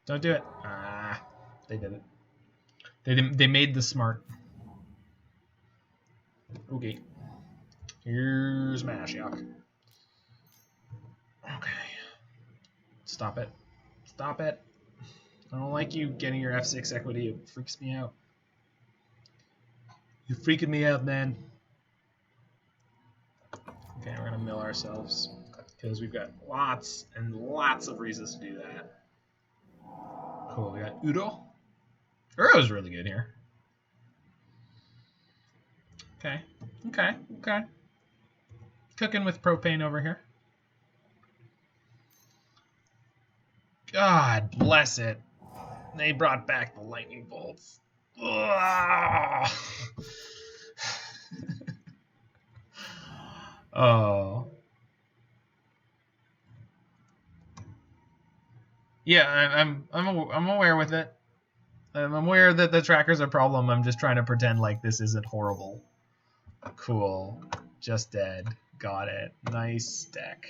Speaker 1: Don't do it. Ah, they did it. They made the smart. Okay. Here's my Ashiok. Okay. Stop it. Stop it. I don't like you getting your F6 equity. It freaks me out. You're freaking me out, man. Okay, we're gonna mill ourselves because we've got lots and lots of reasons to do that. Cool, we got Udo. Uro's really good here. Okay. Cooking with propane over here. God bless it. They brought back the lightning bolts. Ugh. Oh. Yeah, I'm aware with it. I'm aware that the tracker's a problem. I'm just trying to pretend like this isn't horrible. Cool. Just dead. Got it. Nice deck.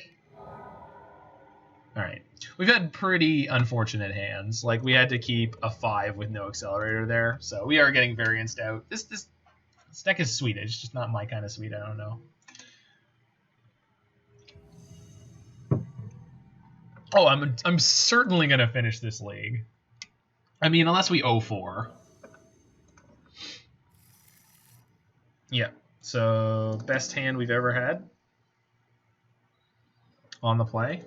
Speaker 1: Alright. We've had pretty unfortunate hands. Like, we had to keep a 5 with no accelerator there, so we are getting varianced out. This deck is sweet. It's just not my kind of sweet. I don't know. Oh, I'm certainly going to finish this league. I mean, unless we 0-4. Yeah. So, best hand we've ever had on the play.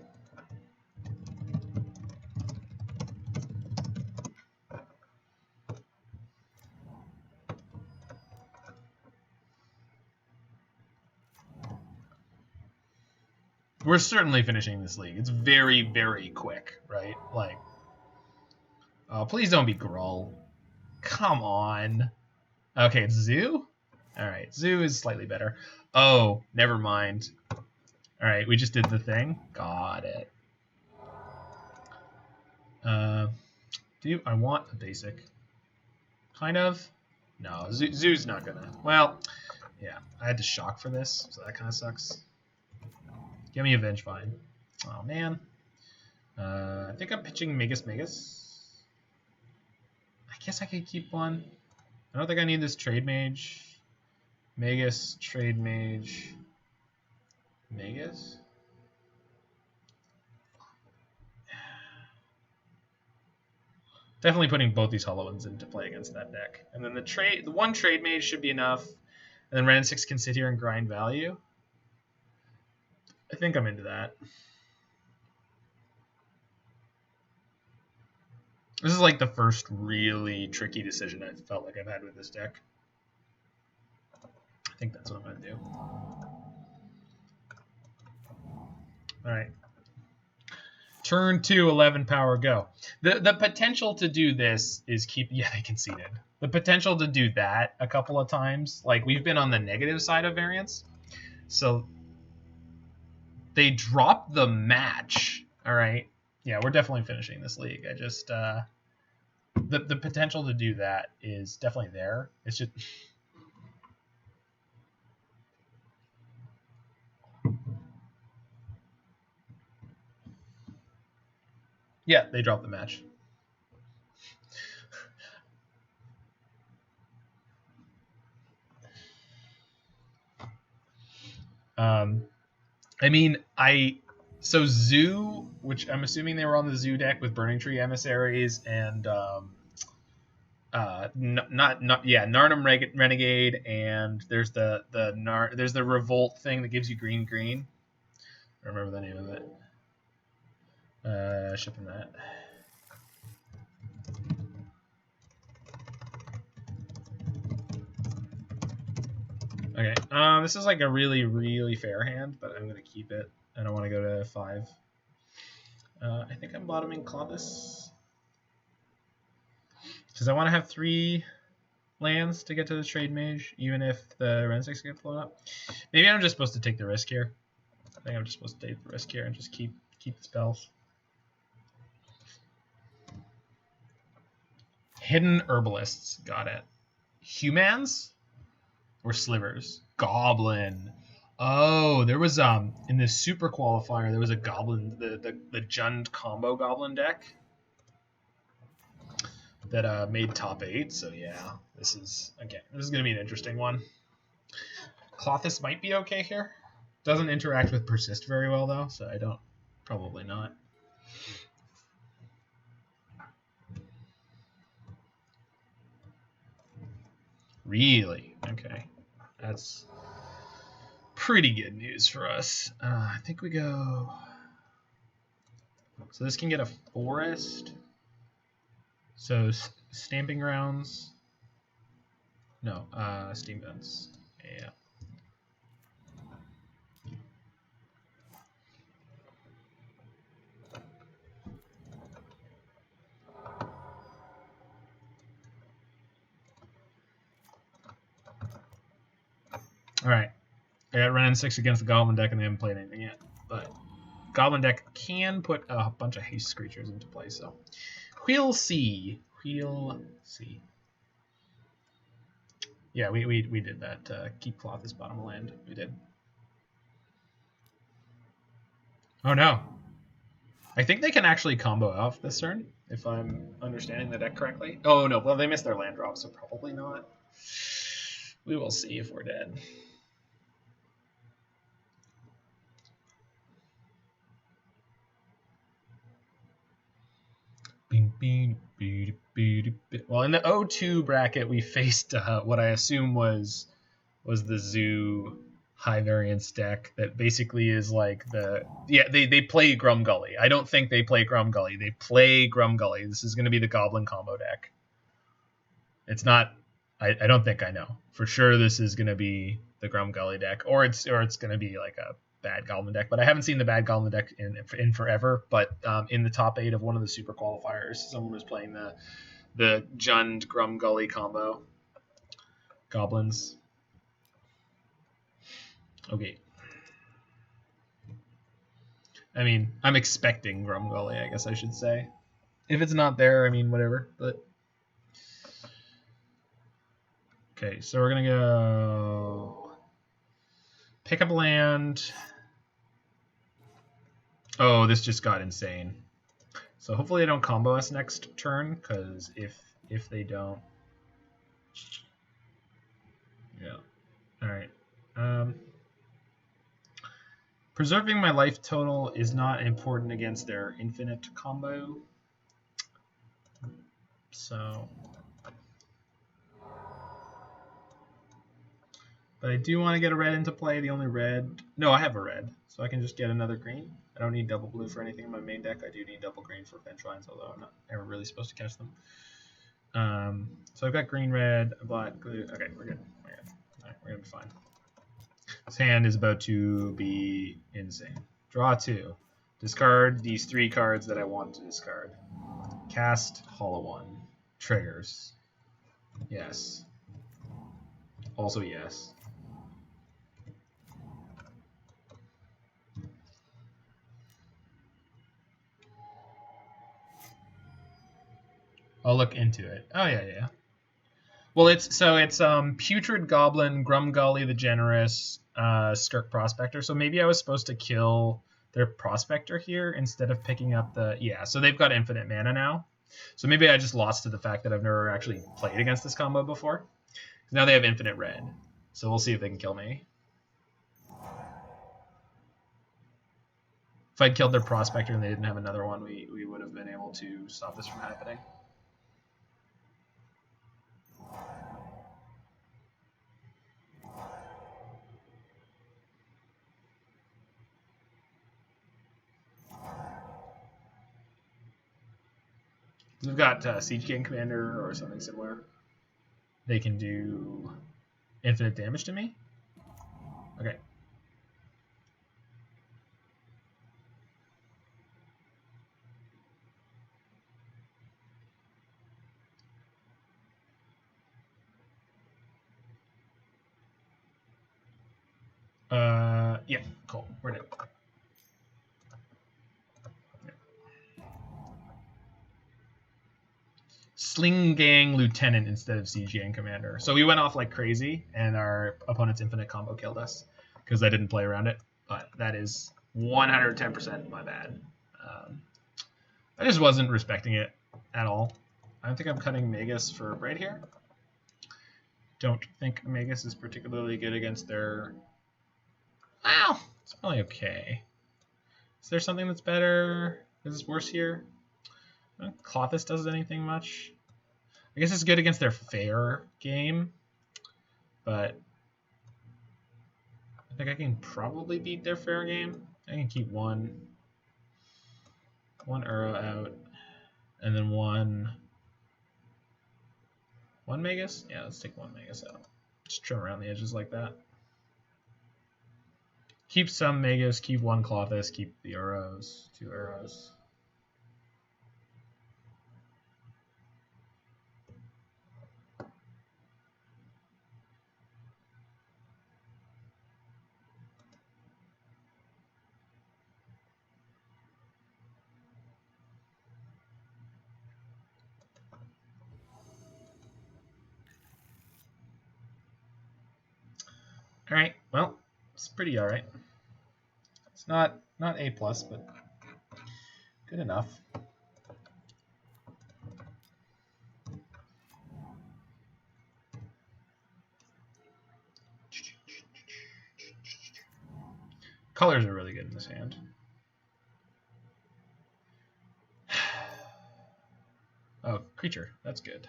Speaker 1: We're certainly finishing this league. It's very, very quick, right? Like, oh, please don't be Gruul. Come on. Okay, it's Zoo? Alright, Zoo is slightly better. Oh, never mind. Alright, we just did the thing. Got it. Do I want a basic? Kind of? No, Zoo's not gonna. Well, yeah, I had to shock for this, so that kind of sucks. Give me a Vengevine. Oh, man. I think I'm pitching Magus. I guess I could keep one. I don't think I need this Trademage. Magus, Trademage, Magus. Definitely putting both these hollow ones into play against that deck. And then the one Trademage should be enough. And then Wrenn and Six can sit here and grind value. I think I'm into that. This is like the first really tricky decision I felt like I've had with this deck. I think that's what I'm going to do. Alright. Turn 2, 11 power, go. The potential to do this is yeah, they conceded. The potential to do that a couple of times, like we've been on the negative side of variance. So they dropped the match. Alright. Yeah, we're definitely finishing this league. I just the potential to do that is definitely there. It's just yeah, they dropped the match. I mean, so Zoo, which I'm assuming they were on the Zoo deck with Burning Tree Emissaries and Narnum Renegade, and there's the Revolt thing that gives you green. I remember the name of it. Shipping that. Okay. This is like a really, really fair hand, but I'm gonna keep it. I don't want to go to 5. I think I'm bottoming Klothys because I want to have 3 lands to get to the Trademage, even if the Wrenn and Six get blown up. Maybe I'm just supposed to take the risk here. I think I'm just supposed to take the risk here and just keep the spells. Hidden Herbalists, got it. Humans or Slivers? Goblin. Oh, there was in the super qualifier there was a goblin, the Jund combo goblin deck that made top 8. So yeah, this is gonna be an interesting one. Klothys might be okay here. Doesn't interact with persist very well though, so I don't. Probably not. Really? Okay, that's pretty good news for us. I think we go. So this can get a forest. So Stamping Grounds. No, Steam Vents. Yeah. Alright. I got Wrenn and Six against the Goblin deck, and they haven't played anything yet. But Goblin deck can put a bunch of haste creatures into play, so we'll see. We'll see. Yeah, we did that. Keep Klothys bottom of land. We did. Oh no. I think they can actually combo off this turn, if I'm understanding the deck correctly. Oh no, well they missed their land drop, so probably not. We will see if we're dead. Well, in the O2 bracket, we faced what I assume was the Zoo high variance deck that basically is like they play Grumgully. I don't think they play Grumgully. They play Grumgully. This is going to be the Goblin combo deck. It's not. I don't think I know for sure. This is going to be the Grumgully deck, or it's going to be like a bad Goblin deck. But I haven't seen the bad Goblin deck in forever. But in the top 8 of one of the super qualifiers, someone was playing the Jund Grumgully combo. Goblins. Okay. I mean, I'm expecting Grumgully, I guess I should say. If it's not there, I mean, whatever. But okay, so we're gonna go pick up land. Oh, this just got insane. So hopefully they don't combo us next turn, because if they don't, yeah. All right. Preserving my life total is not important against their infinite combo. So, but I do want to get a red into play. The only red, no, I have a red, so I can just get another green. I don't need double blue for anything in my main deck. I do need double green for Vengevines, although I'm not ever really supposed to catch them. So I've got green, red, black, blue. Okay, we're good. We're good. All right, we're gonna be fine. This hand is about to be insane. Draw 2. Discard these 3 cards that I want to discard. Cast Hollow One. Triggers. Yes. Also yes. I'll look into it. Oh yeah. Well, it's Putrid Goblin, Grumgully the Generous, Skirk Prospector. So maybe I was supposed to kill their Prospector here instead of picking up the So they've got infinite mana now. So maybe I just lost to the fact that I've never actually played against this combo before. Now they have infinite red. So we'll see if they can kill me. If I'd killed their Prospector and they didn't have another one, we would have been able to stop this from happening. We've got Siege Gang Commander or something similar. They can do infinite damage to me. Okay. Yeah, cool. We're dead. Sling Gang Lieutenant instead of Siege Gang Commander. So we went off like crazy, and our opponent's infinite combo killed us because I didn't play around it. But that is 110% my bad. I just wasn't respecting it at all. I don't think I'm cutting Magus for Abrade here. Don't think Magus is particularly good against their... Wow, it's probably okay. Is there something that's better? Is this worse here? I don't think Klothys does anything much. I guess it's good against their fair game, but I think I can probably beat their fair game. I can keep one Uro out, and then one Magus? Yeah, let's take one Magus out. Just trim around the edges like that. Keep some Magus, keep one Klothys, keep the Uros, 2 Uros. All right. Well, it's pretty all right. It's not A+, but good enough. Colors are really good in this hand. Oh, creature. That's good.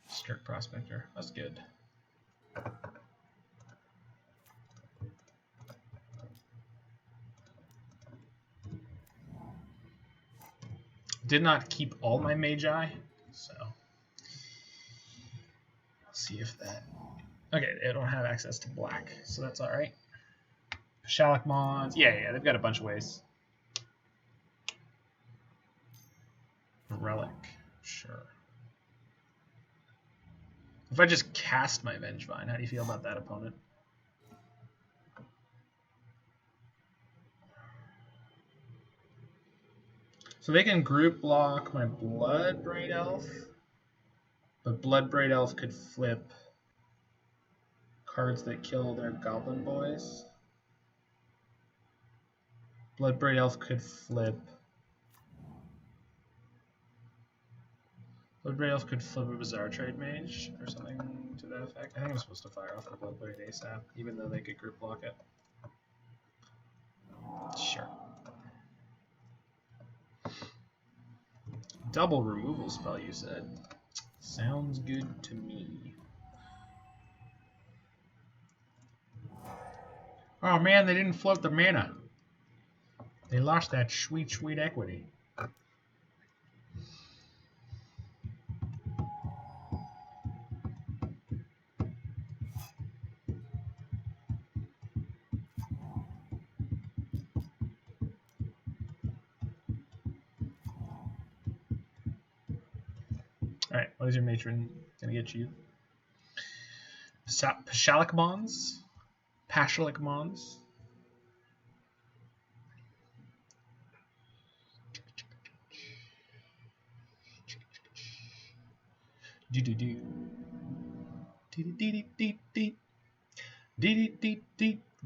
Speaker 1: Skirk Prospector. That's good. Did not keep all my Magi, so let's see if that. Okay, they don't have access to black, so that's all right. Pashalik Mons. Yeah, they've got a bunch of ways. Relic. Sure. If I just cast my Vengevine, how do you feel about that, opponent? So they can group block my Bloodbraid Elf, but Bloodbraid Elf could flip cards that kill their Goblin Boys. Bloodbraid Elf could flip. Bloodbraid Elf could flip a Bazaar Trademage or something to that effect. I think I'm supposed to fire off the Bloodbraid ASAP, even though they could group block it. Sure. Double removal spell, you said. Sounds good to me. Oh man, they didn't float the mana. They lost that sweet, sweet equity. Alright, what is your matron gonna get you? Pashalik Mons? Pashalik Mons?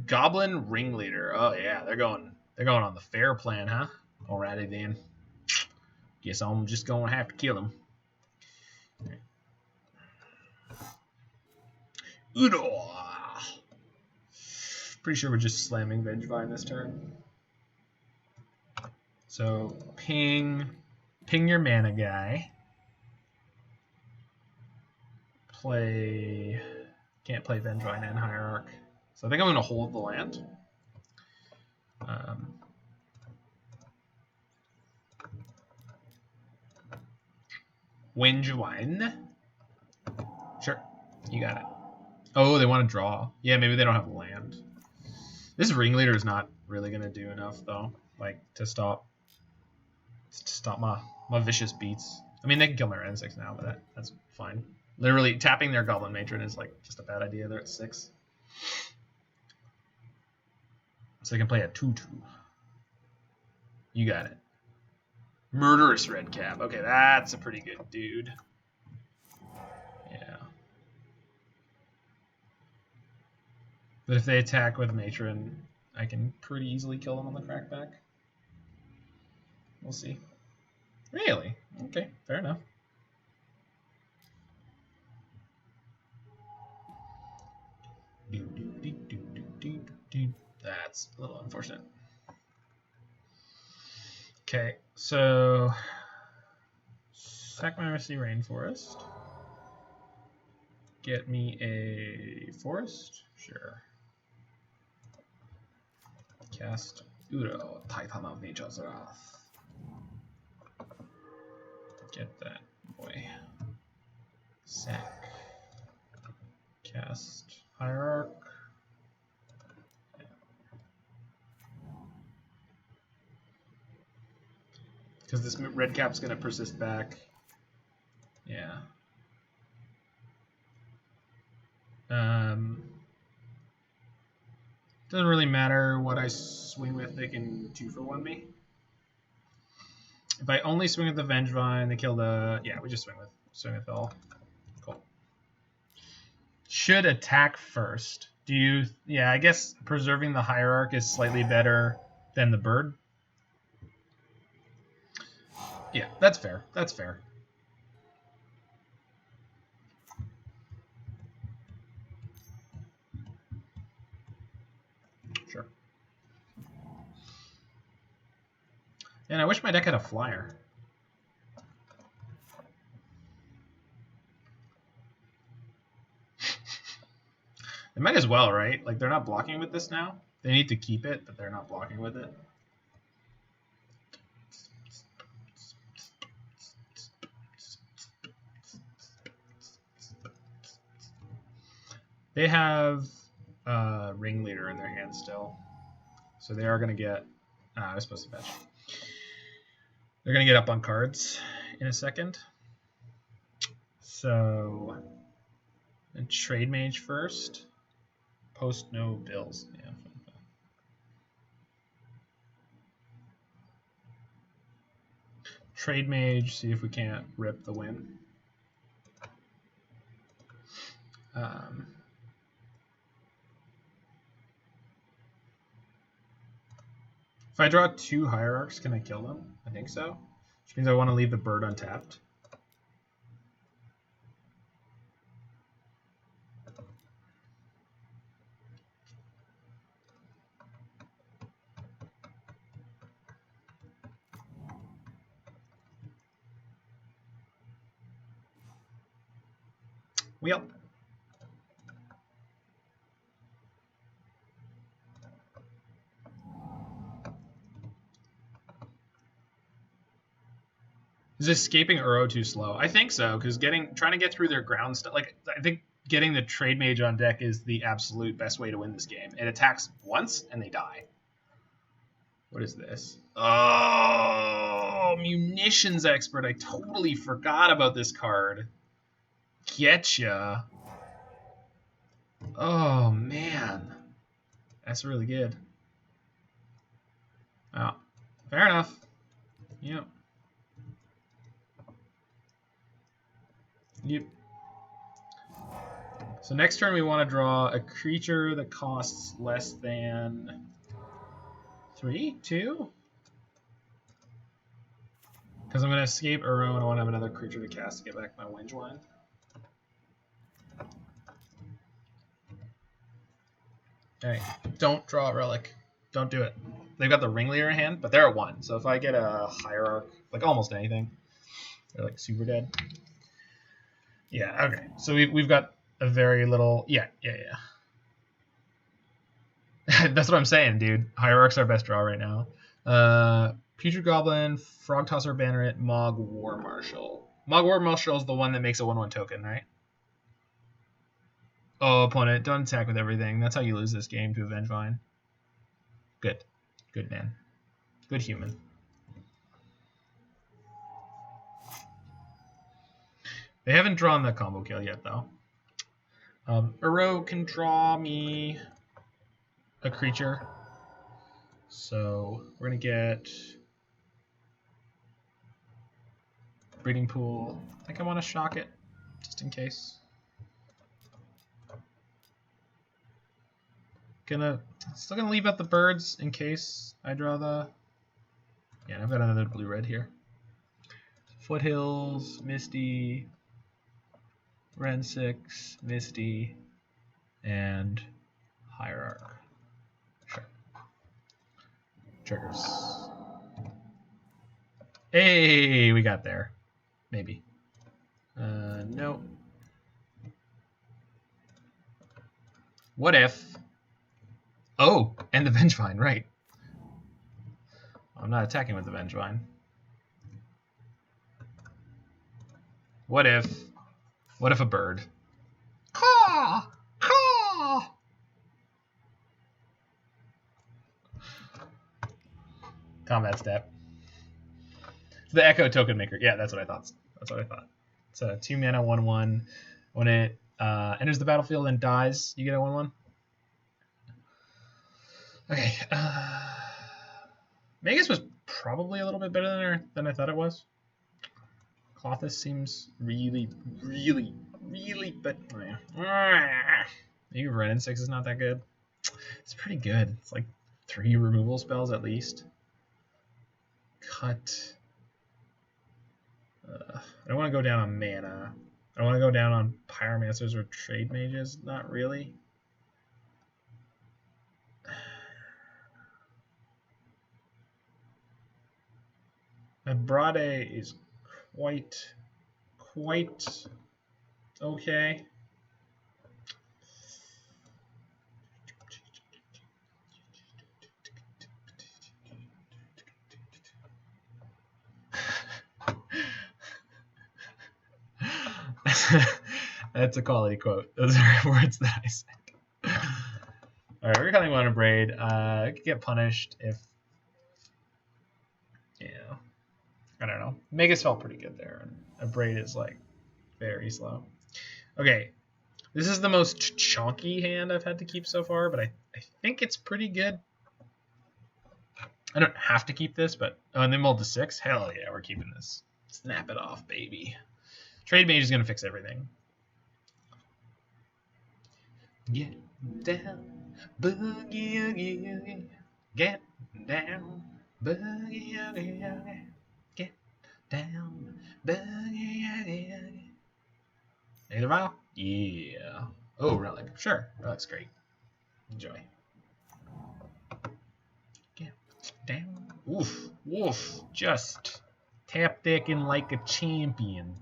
Speaker 1: Goblin Ringleader. Oh yeah, they're going on the fair plan, huh? Alrighty then. Guess I'm just gonna have to kill him. Udo. Pretty sure we're just slamming Vengevine this turn. So ping your mana guy. Can't play Vengevine and Hierarch. So I think I'm gonna hold the land. Vengevine. Sure, you got it. Oh, they want to draw. Yeah, maybe they don't have land. This Ringleader is not really gonna do enough though, like to stop my vicious beats. I mean, they can kill my Wrenn and Six now, but that's fine. Literally tapping their Goblin Matron is like just a bad idea. They're at 6, so they can play a 2/2. You got it. Murderous Red Cap. Okay, that's a pretty good dude. Yeah. But if they attack with Matron, I can pretty easily kill them on the crackback. We'll see. Really? Okay, fair enough. That's a little unfortunate. Okay, so sack my Misty Rainforest. Get me a forest? Sure. Cast Udo, Titan of Nature's Wrath. Get that boy. Sack. Cast Hierarch. Because this red cap's going to persist back. Yeah. Doesn't really matter what I swing with, they can 2-for-1 me. If I only swing with the Vengevine, they kill the... Yeah, we just swing with all. Cool. should attack first. Do you? Yeah, I guess preserving the Hierarch is slightly better than the bird. Yeah, that's fair. That's fair. Sure. And I wish my deck had a flyer. They might as well, right? Like, they're not blocking with this now. They need to keep it, but they're not blocking with it. They have Ringleader in their hand still. So they are going to get... I was supposed to fetch. They're going to get up on cards in a second. So... And Trademage first. Post no bills. Yeah. Trademage, see if we can't rip the win. If I draw 2 Hierarchs, can I kill them? I think so. Which means I want to leave the bird untapped. Wheel. Is escaping Uro too slow? I think so, because trying to get through their ground stuff. Like, I think getting the Trademage on deck is the absolute best way to win this game. It attacks once and they die. What is this? Oh, Munitions Expert. I totally forgot about this card. Getcha. Oh, man. That's really good. Oh, fair enough. Yep. Yep. So next turn we want to draw a creature that costs less than 3, 2? Because I'm going to escape Uro and I want to have another creature to cast to get back my Vengevine. Alright, don't draw a Relic. Don't do it. They've got the Ringleader in hand, but they're at 1. So if I get a Hierarch, like almost anything, they're like super dead. Yeah, okay. So we've got a very little... Yeah. That's what I'm saying, dude. Hierarch's our best draw right now. Putrid Goblin, Frog Tosser Banneret, Mog War Marshal. Mog War Marshal is the one that makes a 1/1 token, right? Oh, opponent, don't attack with everything. That's how you lose this game to a Vengevine. Good. Good man. Good human. They haven't drawn the combo kill yet, though. Uro can draw me a creature. So we're going to get Breeding Pool. I think I want to shock it, just in case. Still gonna leave out the birds in case I draw the... Yeah, I've got another blue-red here. Foothills, Misty, Wrenn and Six, Misty, and Hierarch. Sure. Triggers. Hey, we got there. Maybe. No. What if... Oh, and the Vengevine, right. I'm not attacking with the Vengevine. What if a bird? Caw! Caw! Combat step. The Echo Token Maker. Yeah, that's what I thought. It's a 2-mana 1/1. When it enters the battlefield and dies, you get a 1/1. Okay. Magus was probably a little bit better than I thought it was. Klothys seems really, really, really, but maybe Wrenn and Six is not that good. It's pretty good. It's like 3 removal spells at least. Cut. I don't want to go down on mana. I want to go down on Pyromancers or Trademages. Not really. Abrade is quite okay. That's a quality quote. Those are words that I said. Alright, we're calling one Abrade. It could get punished if, I don't know. Magus felt pretty good there, and Abrade is like very slow. Okay, this is the most chunky hand I've had to keep so far, but I think it's pretty good. I don't have to keep this, but and then mull to 6. Hell yeah, we're keeping this. Snap it off, baby. Trademage is gonna fix everything. Get down, boogie oogie. Get down, boogie oogie. Get down, boogie oogie. Another vial? Yeah. Oh, relic. Sure, relic's great. Enjoy. Get down. Oof, woof. Just tap decking like a champion.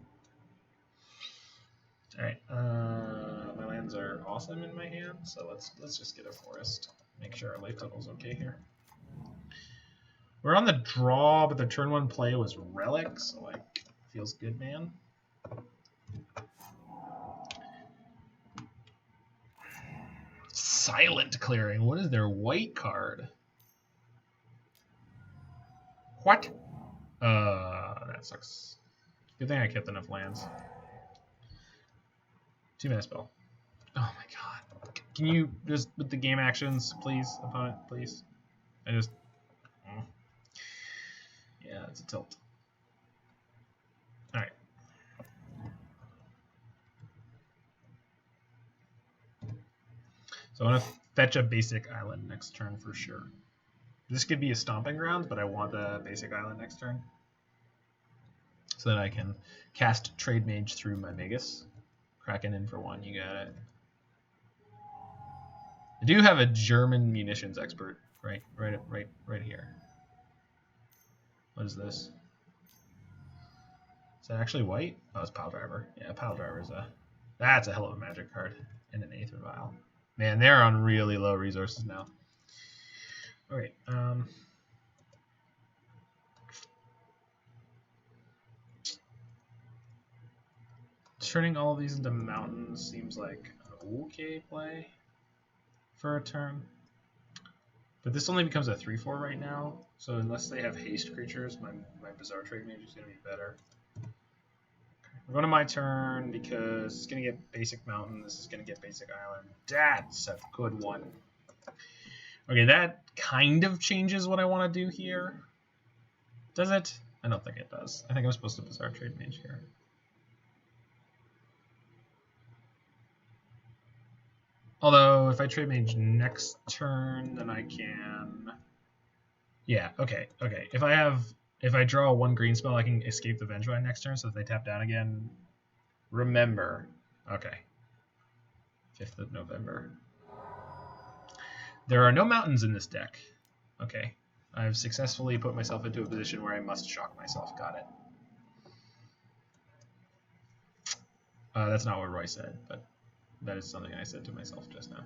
Speaker 1: Alright, my lands are awesome in my hand, so let's just get a forest. Make sure our life total's okay here. We're on the draw, but the turn 1 play was relic, so like feels good, man. Silent Clearing. What is their white card? What? That sucks. Good thing I kept enough lands. 2-mana spell. Oh my god. Can you just, with the game actions, please, opponent, please? I just... Yeah, it's a tilt. Alright. So I want to fetch a basic island next turn for sure. This could be a Stomping Ground, but I want a basic island next turn. So that I can cast Trademage through my Magus. Kraken in for 1, you got it. I do have a German munitions expert right here. What is this? Is that actually white? Oh, it's Pile Driver. Yeah, Pile Driver is that's a hell of a magic card. And an Aether Vial. Man, they're on really low resources now. Alright, turning all of these into mountains seems like an okay play for a turn. But this only becomes a 3/4 right now, so unless they have haste creatures, my Bazaar Trademage is going to be better. We're going to my turn because it's going to get basic mountain, this is going to get basic island. That's a good one. Okay, that kind of changes what I want to do here. Does it? I don't think it does. I think I'm supposed to Bazaar Trademage here. Although, if I Trademage next turn, then I can... Yeah, okay. If I draw 1 green spell, I can escape the Vengevine next turn, so if they tap down again... Remember. Okay. 5th of November. There are no mountains in this deck. Okay. I've successfully put myself into a position where I must shock myself. Got it. That's not what Roy said, but that is something I said to myself just now.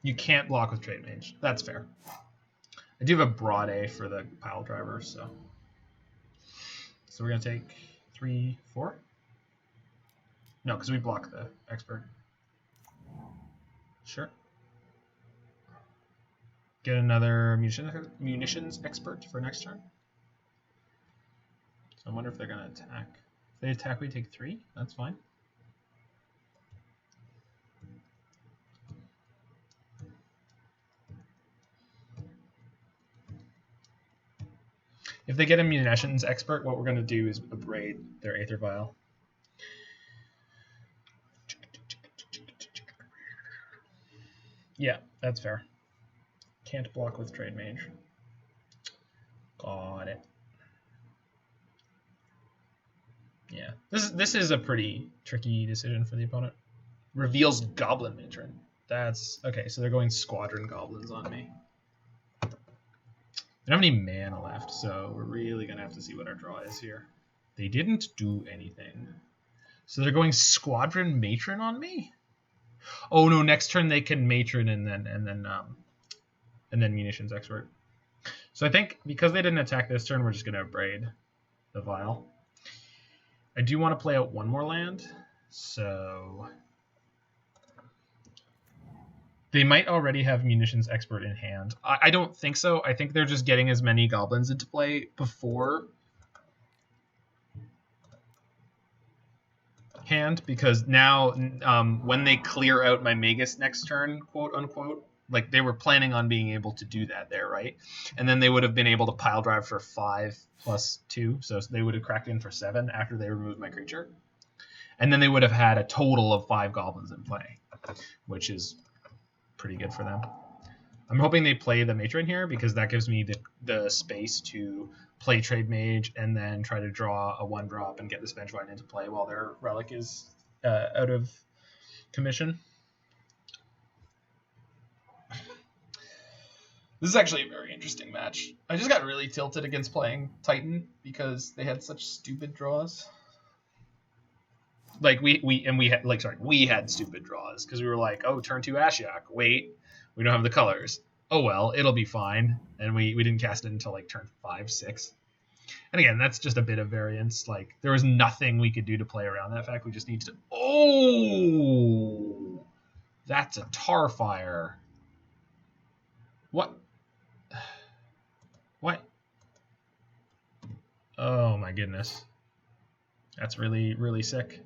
Speaker 1: You can't block with Trademage. That's fair. I do have a Abrade for the Pile Driver, so we're going to take 3, 4? No, because we block the Expert. Sure. Get another munitions expert for next turn. So I wonder if they're going to attack. If they attack, we take 3. That's fine. If they get a munitions expert, what we're going to do is abrade their Aether Vial. Yeah, that's fair. Can't block with Trademage. Got it. Yeah, this is a pretty tricky decision for the opponent. Reveals Goblin Matron. That's okay. So they're going Squadron Goblins on me. They don't have any mana left, so we're really gonna have to see what our draw is here. They didn't do anything, so they're going Squadron Matron on me. Oh no! Next turn they can Matron and then Munitions Expert. So I think because they didn't attack this turn, we're just gonna abrade the Vial. I do want to play out one more land, so they might already have Munitions Expert in hand. I don't think so. I think they're just getting as many Goblins into play before hand, because now when they clear out my Magus next turn, quote unquote, like they were planning on being able to do that there, right? And then they would have been able to pile drive for 5+2, so they would have cracked in for 7 after they removed my creature. And then they would have had a total of 5 Goblins in play, which is pretty good for them. I'm hoping they play the Matron here because that gives me the space to play Trademage and then try to draw a 1-drop and get this Vengevine into play while their Relic is out of commission. This is actually a very interesting match. I just got really tilted against playing Titan because they had such stupid draws. Like we had stupid draws because we were like, oh, turn 2 Ashiok. Wait, we don't have the colors. Oh well, it'll be fine. And we didn't cast it until like turn 5, 6. And again, that's just a bit of variance. Like there was nothing we could do to play around that fact. We just needed to. Oh, that's a Tarfire. What? What? Oh my goodness. That's really, really sick.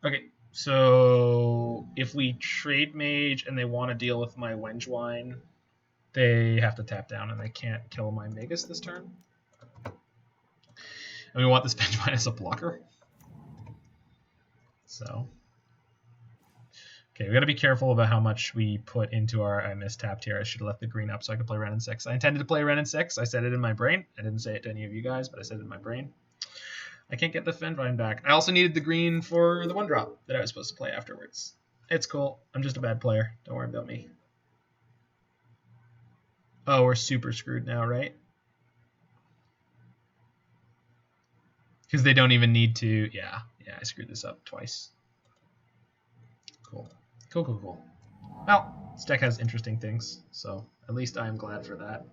Speaker 1: Okay, so if we trade Mage and they want to deal with my Vengevine, they have to tap down and they can't kill my Magus this turn. And we want this Vengevine as a blocker. So, okay, we got to be careful about how much we put into our. I mistapped here. I should have left the green up so I could play Wrenn and Six. I intended to play Wrenn and Six. I said it in my brain. I didn't say it to any of you guys, but I said it in my brain. I can't get the Vengevine back. I also needed the green for the 1-drop that I was supposed to play afterwards. It's cool. I'm just a bad player. Don't worry about me. Oh, we're super screwed now, right? Because they don't even need to. Yeah, I screwed this up twice. Cool. Well, this deck has interesting things, so at least I'm glad for that.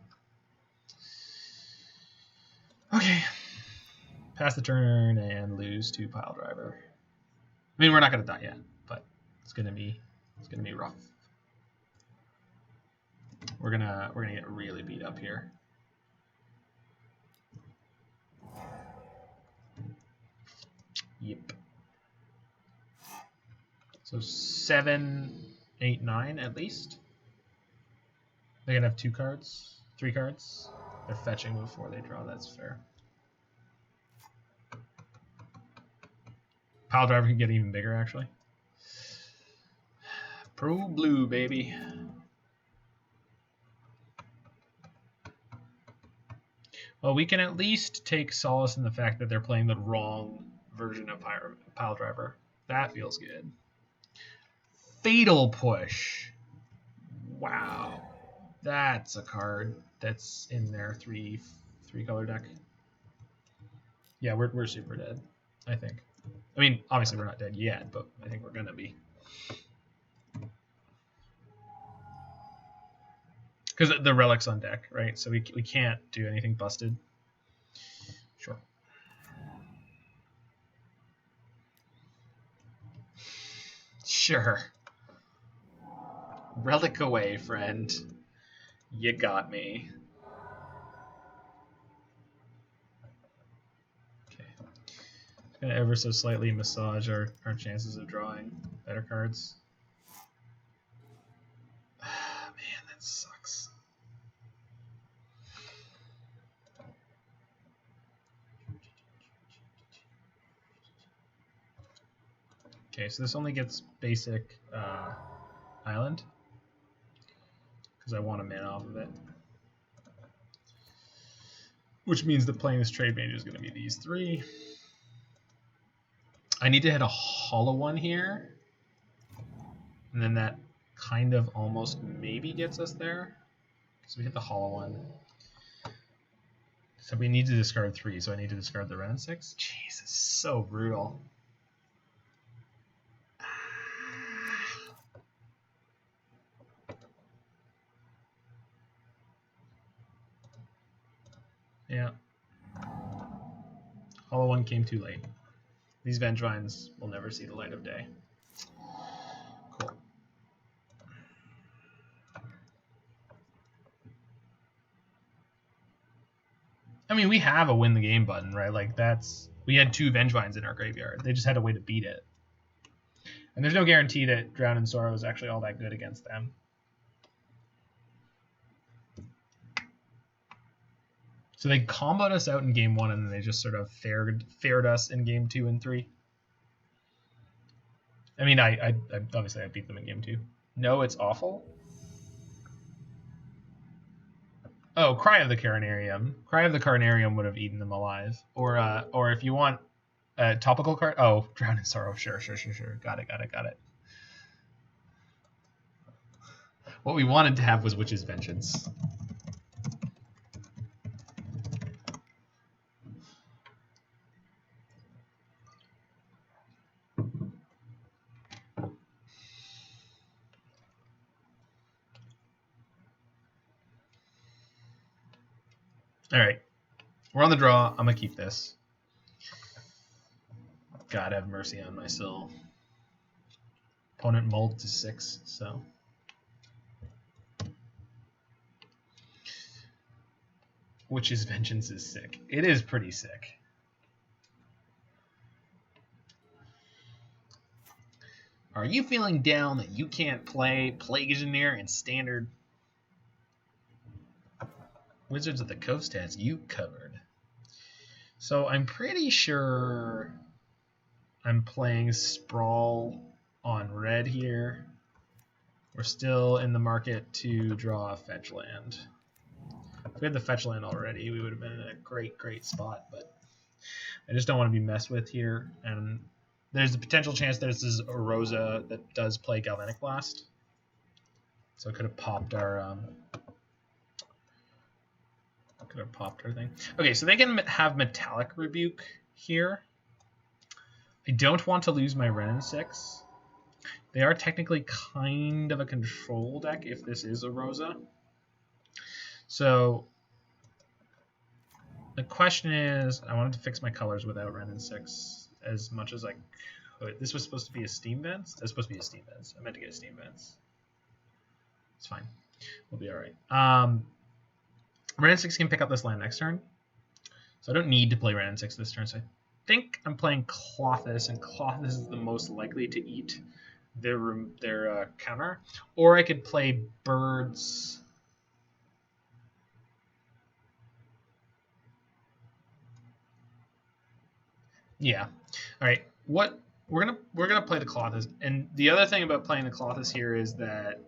Speaker 1: Okay. Pass the turn and lose to Piledriver. I mean, we're not gonna die yet, but it's gonna be rough. We're gonna get really beat up here. Yep. So 7, 8, 9 at least. They're gonna have 2 cards, 3 cards. They're fetching before they draw. That's fair. Piledriver could get even bigger, actually. Pro blue, baby. Well, we can at least take solace in the fact that they're playing the wrong version of Piledriver. That feels good. Fatal Push. Wow. That's a card that's in their three color deck. Yeah, we're super dead, I think. I mean, obviously we're not dead yet, but I think we're gonna be. Because the relic's on deck, right? So we can't do anything busted. Sure. Sure. Relic away, friend. You got me. Okay. Just gonna ever so slightly massage our chances of drawing better cards. Man, that sucks. Okay, so this only gets basic island because I want a mana off of it. Which means that playing this Tradevine is going to be these three. I need to hit a hollow one here. And then that kind of almost maybe gets us there. So we hit the hollow one. So we need to discard 3, so I need to discard the Wrenn and Six. Jeez, it's so brutal. Yeah. Hollow one came too late. These Vengevines will never see the light of day. Cool. I mean, we have a win the game button, right? Like we had 2 Vengevines in our graveyard. They just had a way to beat it. And there's no guarantee that Drown in Sorrow is actually all that good against them. So they comboed us out in game 1, and then they just sort of fared us in game 2 and 3. I mean, I obviously I beat them in game 2. No, it's awful. Oh, Cry of the Carnarium. Cry of the Carnarium would have eaten them alive. Or if you want a topical card. Oh, Drown in Sorrow. Sure. Got it. What we wanted to have was Witch's Vengeance. All right, we're on the draw. I'm gonna keep this. God have mercy on my soul. Opponent mulled to 6, so. Witch's Vengeance is sick. It is pretty sick. Are you feeling down that you can't play Plague Engineer in Standard? Wizards of the Coast has you covered. So I'm pretty sure I'm playing Sprawl on red here. We're still in the market to draw a fetch land. If we had the fetch land already, we would have been in a great spot, but I just don't want to be messed with here. And there's a potential chance there's this Rosa that does play Galvanic Blast. So it could have popped our thing. Okay, so they can have Metallic Rebuke here. I don't want to lose my Wrenn and Six. They are technically kind of a control deck if this is a Rosa. So the question is, I wanted to fix my colors without Wrenn and Six as much as I could. This was supposed to be a Steam Vents? That's supposed to be a Steam Vents. I meant to get a Steam Vents. It's fine. We'll be all right. Wrenn and Six can pick up this land next turn. So I don't need to play Wrenn and Six this turn. So I think I'm playing Klothys, and Klothys is the most likely to eat their counter. Or I could play Birds. Yeah. All right. What we're gonna play the Klothys, and the other thing about playing the Klothys here is that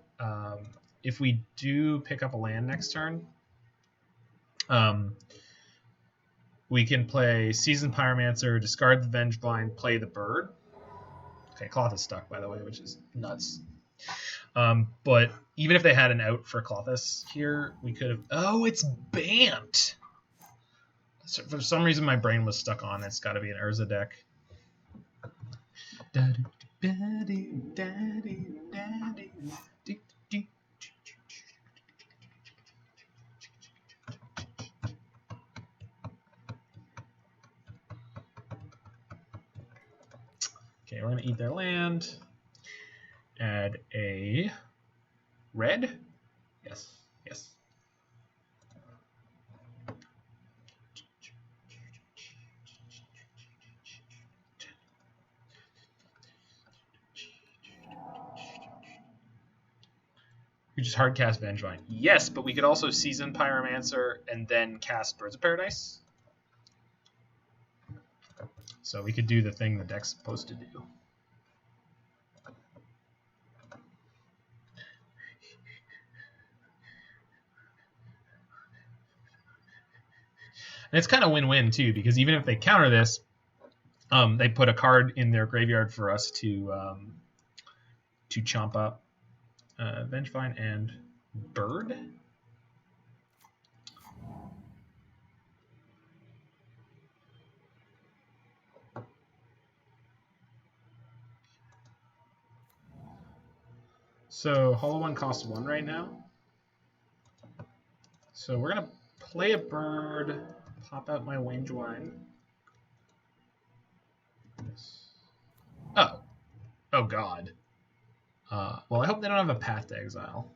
Speaker 1: if we do pick up a land next turn, we can play Seasoned Pyromancer, discard the Vengevine, play the Bird. Okay, Klothys stuck, by the way, which is nuts. But even if they had an out for Klothys here, we could have... Oh, it's Bant! So for some reason, my brain was stuck on it's got to be an Urza deck. Okay, we're going to eat their land. Add a red. Yes. We just hard cast Vengevine. Yes, but we could also Seasoned Pyromancer and then cast Birds of Paradise. So we could do the thing the deck's supposed to do. And it's kind of win-win too, because even if they counter this, they put a card in their graveyard for us to chomp up. Vengevine and Bird. So Hollow One costs 1 right now. So we're gonna play a Bird, pop out my Vengevine. Oh. Oh god. Well, I hope they don't have a Path to Exile.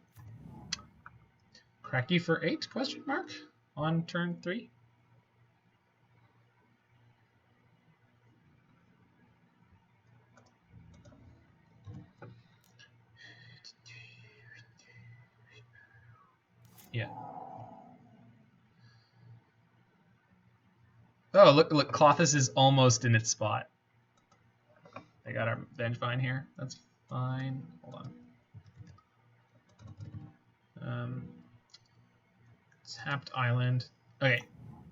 Speaker 1: Crack you for 8? Question mark on turn 3. Yeah. Oh, look! Klothys is almost in its spot. They got our Vengevine here. That's fine. Hold on. Tapped Island. Okay.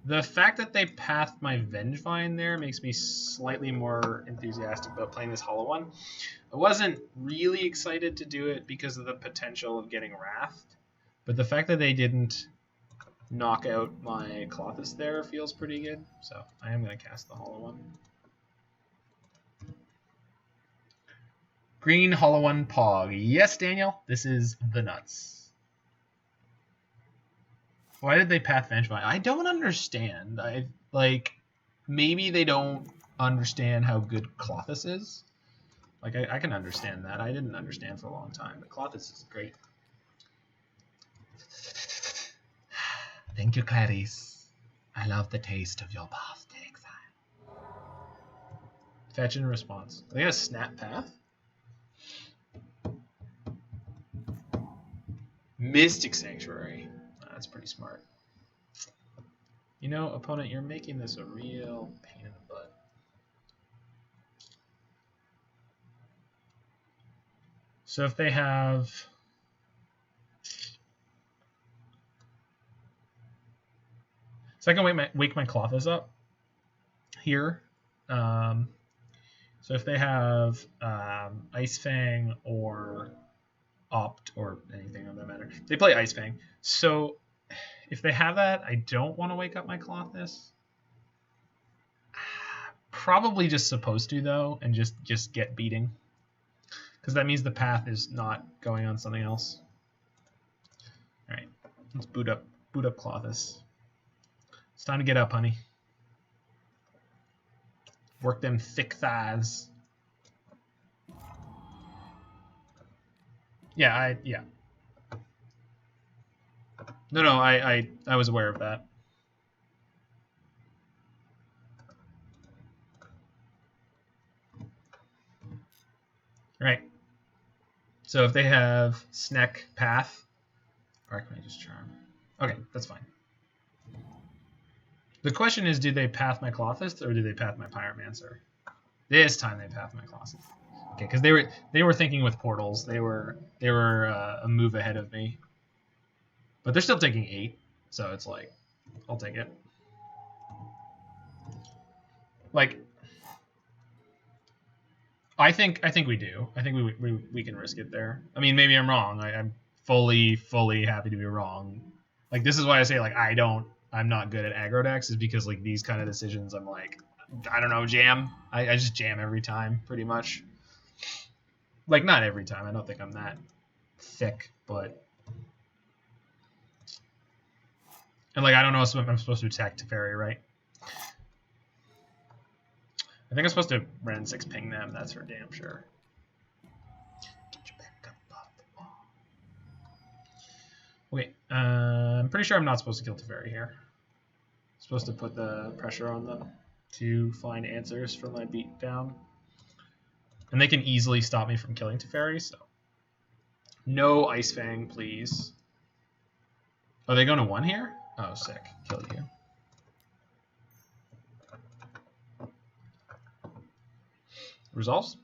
Speaker 1: The fact that they pathed my Vengevine there makes me slightly more enthusiastic about playing this Hollow One. I wasn't really excited to do it because of the potential of getting Wrathed, but the fact that they didn't knock out my Klothys there feels pretty good, so I am going to cast the Hollow One. Green Hollow One Pog. Yes, Daniel, this is the nuts. Why did they path Vengevine? I don't understand. Maybe they don't understand how good Klothys is. Like, I can understand that. I didn't understand for a long time, but Klothys is great. Thank you, Clarice. I love the taste of your path to exile. Fetch and response. They got a snap path. Mystic Sanctuary. That's pretty smart. You know, opponent, you're making this a real pain in the butt. So if they have... So I can wake my Klothys up here. So if they have Ice Fang or Opt or anything of that matter, they play Ice Fang. So if they have that, I don't want to wake up my Klothys. Probably just supposed to though, and just get beating, because that means the path is not going on something else. All right, let's boot up Klothys. It's time to get up, honey. Work them thick thighs. Yeah, yeah. No, I was aware of that. Right. So if they have Sneck Path, Archmage's Charm. Okay, that's fine. The question is, did they path my Klothys or did they path my Pyromancer? This time they path my Klothys. Okay, because they were thinking with portals. They were a move ahead of me, but they're still taking 8, so it's like, I'll take it. Like, I think we do. I think we can risk it there. I mean, maybe I'm wrong. I'm fully happy to be wrong. Like, this is why I say, like, I'm not good at aggro decks, is because, like, these kind of decisions, I'm like, I don't know, jam. I just jam every time, pretty much. Like, not every time. I don't think I'm that thick, but... And, like, I don't know if I'm supposed to attack Teferi, right? I think I'm supposed to Wrenn and Six ping them. That's for damn sure. Get your back up off the wall. Okay, I'm pretty sure I'm not supposed to kill Teferi here. I'm supposed to put the pressure on them to find answers for my beatdown. And they can easily stop me from killing Teferi, so... No Ice Fang, please. Are they going to 1 here? Oh, sick. Kill you. Resolves?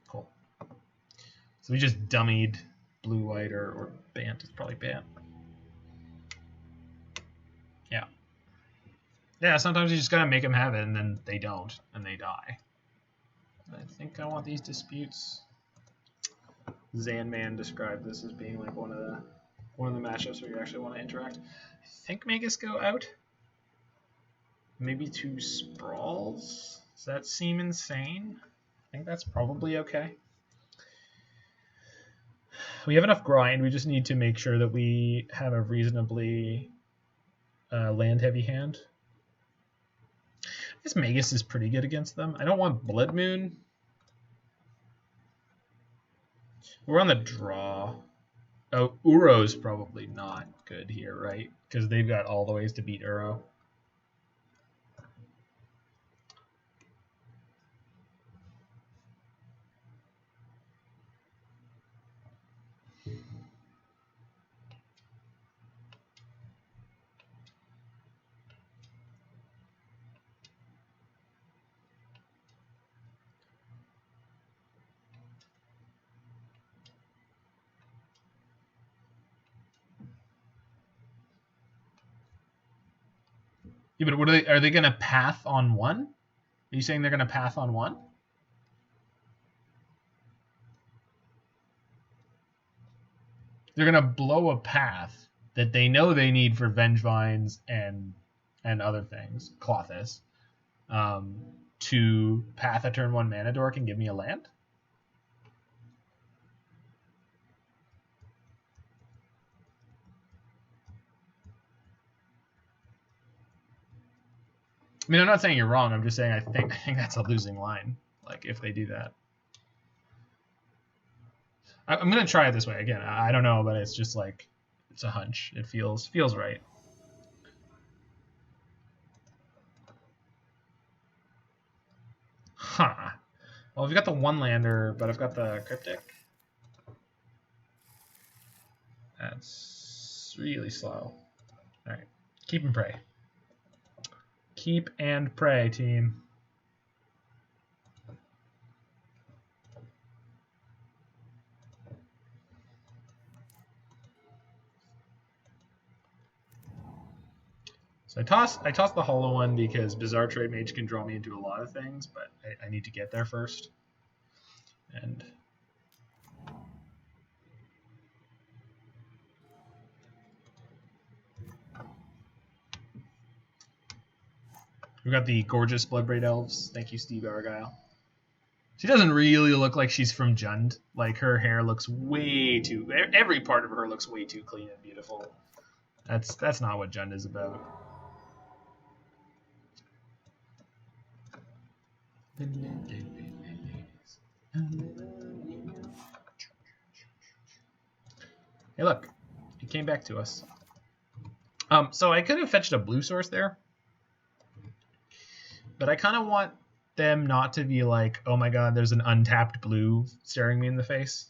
Speaker 1: Cool. So we just dummied blue-white or Bant. It's probably Bant. Yeah. Yeah, sometimes you just gotta make them have it, and then they don't, and they die. I think I want these disputes. Zanman described this as being like one of the matchups where you actually want to interact. I think Magus go out. Maybe 2 sprawls. Does that seem insane? I think that's probably okay. We have enough grind. We just need to make sure that we have a reasonably land-heavy hand. I guess Magus is pretty good against them. I don't want Blood Moon. We're on the draw. Oh, Uro's probably not good here, right? Because they've got all the ways to beat Uro. Yeah, but what are they going to path on 1? Are you saying they're going to path on 1? They're going to blow a path that they know they need for Vengevines and other things, Klothys, to path a turn 1 mana dork and give me a land? I mean, I'm not saying you're wrong. I'm just saying I think that's a losing line. Like if they do that, I'm gonna try it this way again. I don't know, but it's just like it's a hunch. It feels right. Huh. Well, I've got the 1-lander, but I've got the Cryptic. That's really slow. All right, keep and pray. Keep and pray, team. So I toss the hollow one because Bazaar Trademage can draw me into a lot of things, but I need to get there first. And we've got the gorgeous Bloodbraid Elves. Thank you, Steve Argyle. She doesn't really look like she's from Jund. Like her hair looks way too. Every part of her looks way too clean and beautiful. That's not what Jund is about. Hey, look, it came back to us. So I could have fetched a blue source there, but I kind of want them not to be like, oh my god, there's an untapped blue staring me in the face.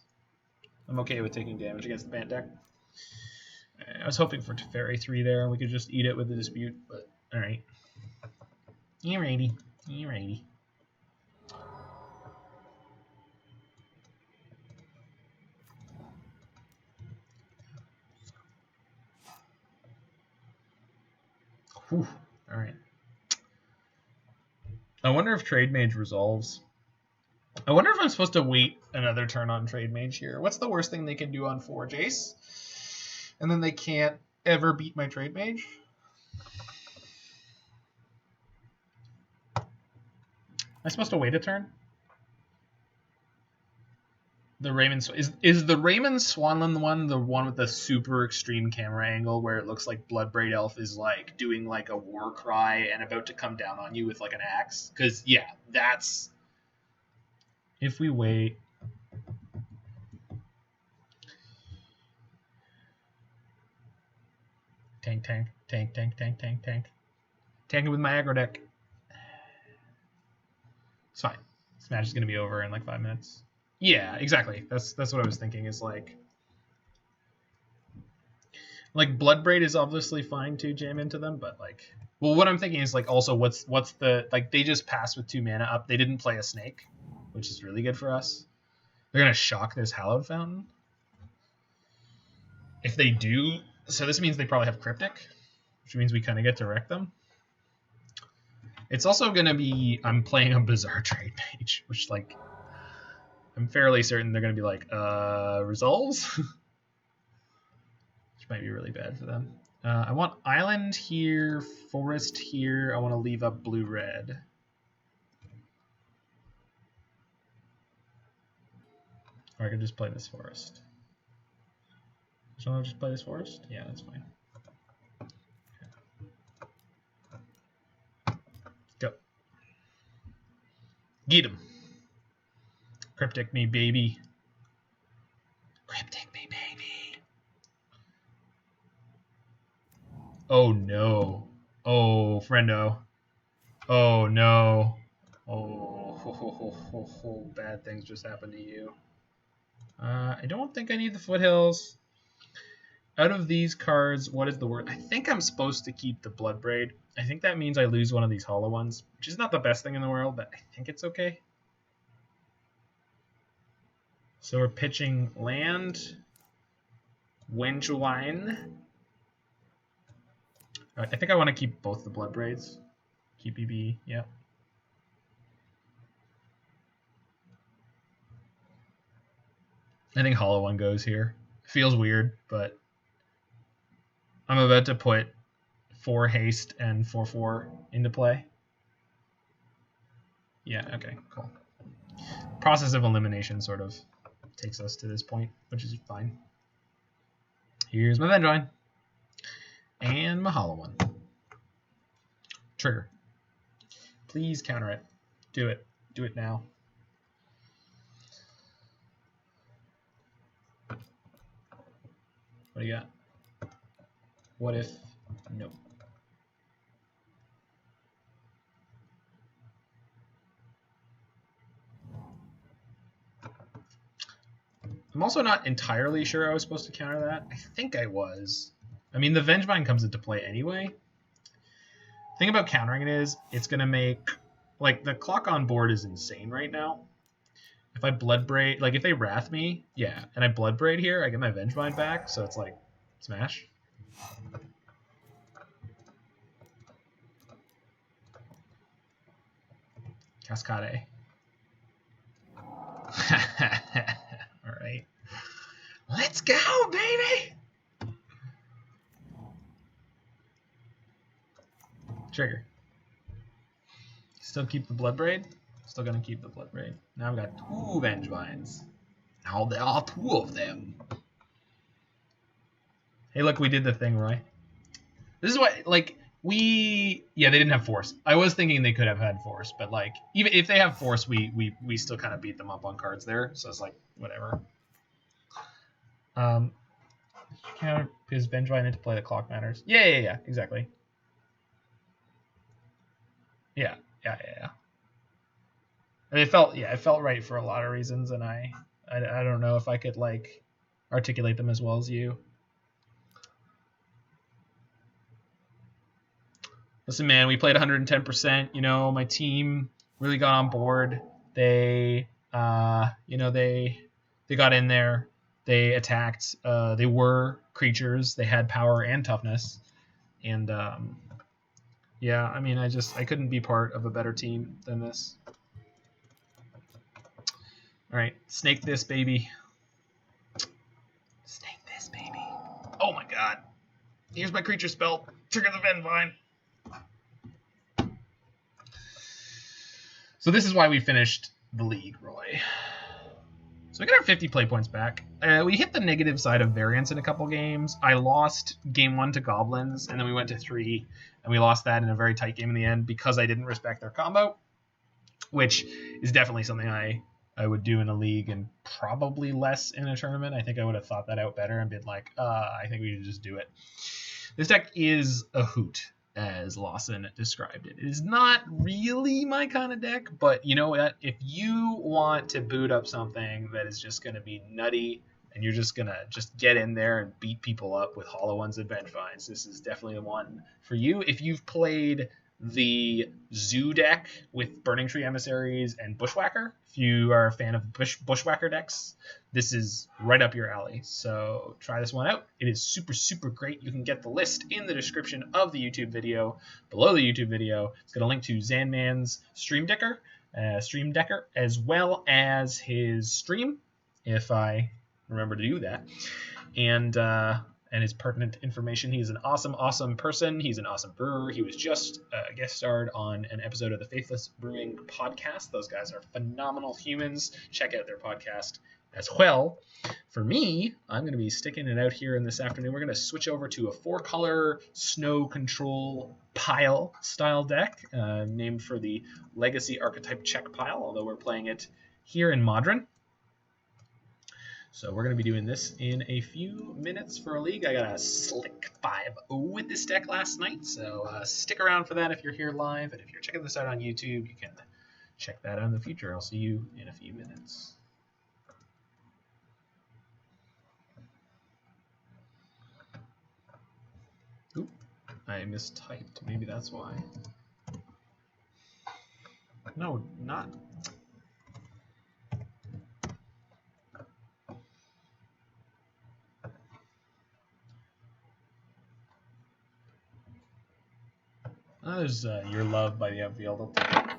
Speaker 1: I'm okay with taking damage against the Bant deck. I was hoping for Teferi 3 there, and we could just eat it with the dispute, but alright. Alrighty. Alrighty. Whew. Alright. I wonder if Trademage resolves. I wonder if I'm supposed to wait another turn on Trademage here. What's the worst thing they can do on 4 Jace? And then they can't ever beat my Trademage? Am I supposed to wait a turn? The Raymond is the Raymond Swanland one the one with the super extreme camera angle where it looks like Bloodbraid Elf is like doing like a war cry and about to come down on you with like an axe? Because yeah, that's if we wait. Tank. Tanking with my aggro deck. It's fine. This match is gonna be over in like 5 minutes. Yeah, exactly. That's what I was thinking. Is like Bloodbraid is obviously fine to jam into them, but like, well, what I'm thinking is like also what's the like they just passed with 2 mana up. They didn't play a snake, which is really good for us. They're gonna shock this Hallowed Fountain. If they do, so this means they probably have Cryptic. which means we kind of get to wreck them. It's also going to be, I'm playing a Bazaar Trademage, which, like, I'm fairly certain they're going to be like, resolves? Which might be really bad for them. I want island here, forest here. I want to leave up blue-red. Or I could just play this forest. Should I just play this forest? Yeah, that's fine. Go. Get him. Cryptic me, baby. Cryptic me, baby. Oh, no. Oh, friendo. Oh, no. Oh, bad things just happened to you. I don't think I need the Foothills. Out of these cards, what is the word? I think I'm supposed to keep the Bloodbraid. I think that means I lose one of these hollow ones, which is not the best thing in the world, but I think it's okay. So we're pitching land, Vengevine. I think I want to keep both the Bloodbraids. Keep EB, yeah. I think hollow one goes here. Feels weird, but I'm about to put 4 haste and 4/4 into play. Yeah, okay, cool. Process of elimination sort of takes us to this point, which is fine. Here's my Vengevine. And my hollow one. Trigger. Please counter it. Do it. Do it now. What do you got? What if? No. I'm also not entirely sure I was supposed to counter that. I think I was. I mean, the Vengevine comes into play anyway. The thing about countering it is, it's going to make... Like, the clock on board is insane right now. If I Bloodbraid... Like, if they Wrath me, yeah, and I Bloodbraid here, I get my Vengevine back, so it's like, smash. Cascade. Alright. Let's go, baby! Trigger. Still keep the Bloodbraid. Still gonna keep the Bloodbraid. Now I've got 2 Vengevines. Now there are 2 of them. Hey, look, we did the thing, Roy. This is what, like, they didn't have Force. I was thinking they could have had Force, but, like, even if they have Force, we still kind of beat them up on cards there, so it's like, whatever. Counter his Vengevine into play, the clock matters. Yeah, exactly. Yeah. And it felt right for a lot of reasons, and I don't know if I could, like, articulate them as well as you. Listen, man, we played 110%. You know, my team really got on board. They, they got in there. They attacked. They were creatures. They had power and toughness. And, yeah, I mean, I couldn't be part of a better team than this. All right, snake this, baby. Snake this, baby. Oh, my God. Here's my creature spell. Trigger the Vengevine. So this is why we finished the league, Roy. So we got our 50 play points back. We hit the negative side of variance in a couple games. I lost game 1 to Goblins, and then we went to 3, and we lost that in a very tight game in the end because I didn't respect their combo, which is definitely something I would do in a league and probably less in a tournament. I think I would have thought that out better and been like, I think we should just do it. This deck is a hoot, as Lawson described it. It is not really my kind of deck, but you know what? If you want to boot up something that is just going to be nutty and you're just going to just get in there and beat people up with hollow ones and Vengevines, this is definitely the one for you. If you've played the Zoo deck with Burning Tree Emissaries and Bushwhacker. If you are a fan of Bushwhacker decks, this is right up your alley. So try this one out. It is super, super great. You can get the list in the description of the YouTube video, below the YouTube video. It's got a link to Zanman's Stream Decker, as well as his stream, if I remember to do that. And his pertinent information. He's an awesome, awesome person. He's an awesome brewer. He was just guest starred on an episode of the Faithless Brewing podcast. Those guys are phenomenal humans. Check out their podcast as well. For me, I'm going to be sticking it out here in this afternoon. We're going to switch over to a 4-color snow control pile style deck, named for the Legacy Archetype Check pile, although we're playing it here in Modern. So we're going to be doing this in a few minutes for a league. I got a slick 5-0 with this deck last night, so stick around for that if you're here live. And if you're checking this out on YouTube, you can check that out in the future. I'll see you in a few minutes. Oop, I mistyped. Maybe that's why. No, not... There's Your Love by the Outfield. I'll take it.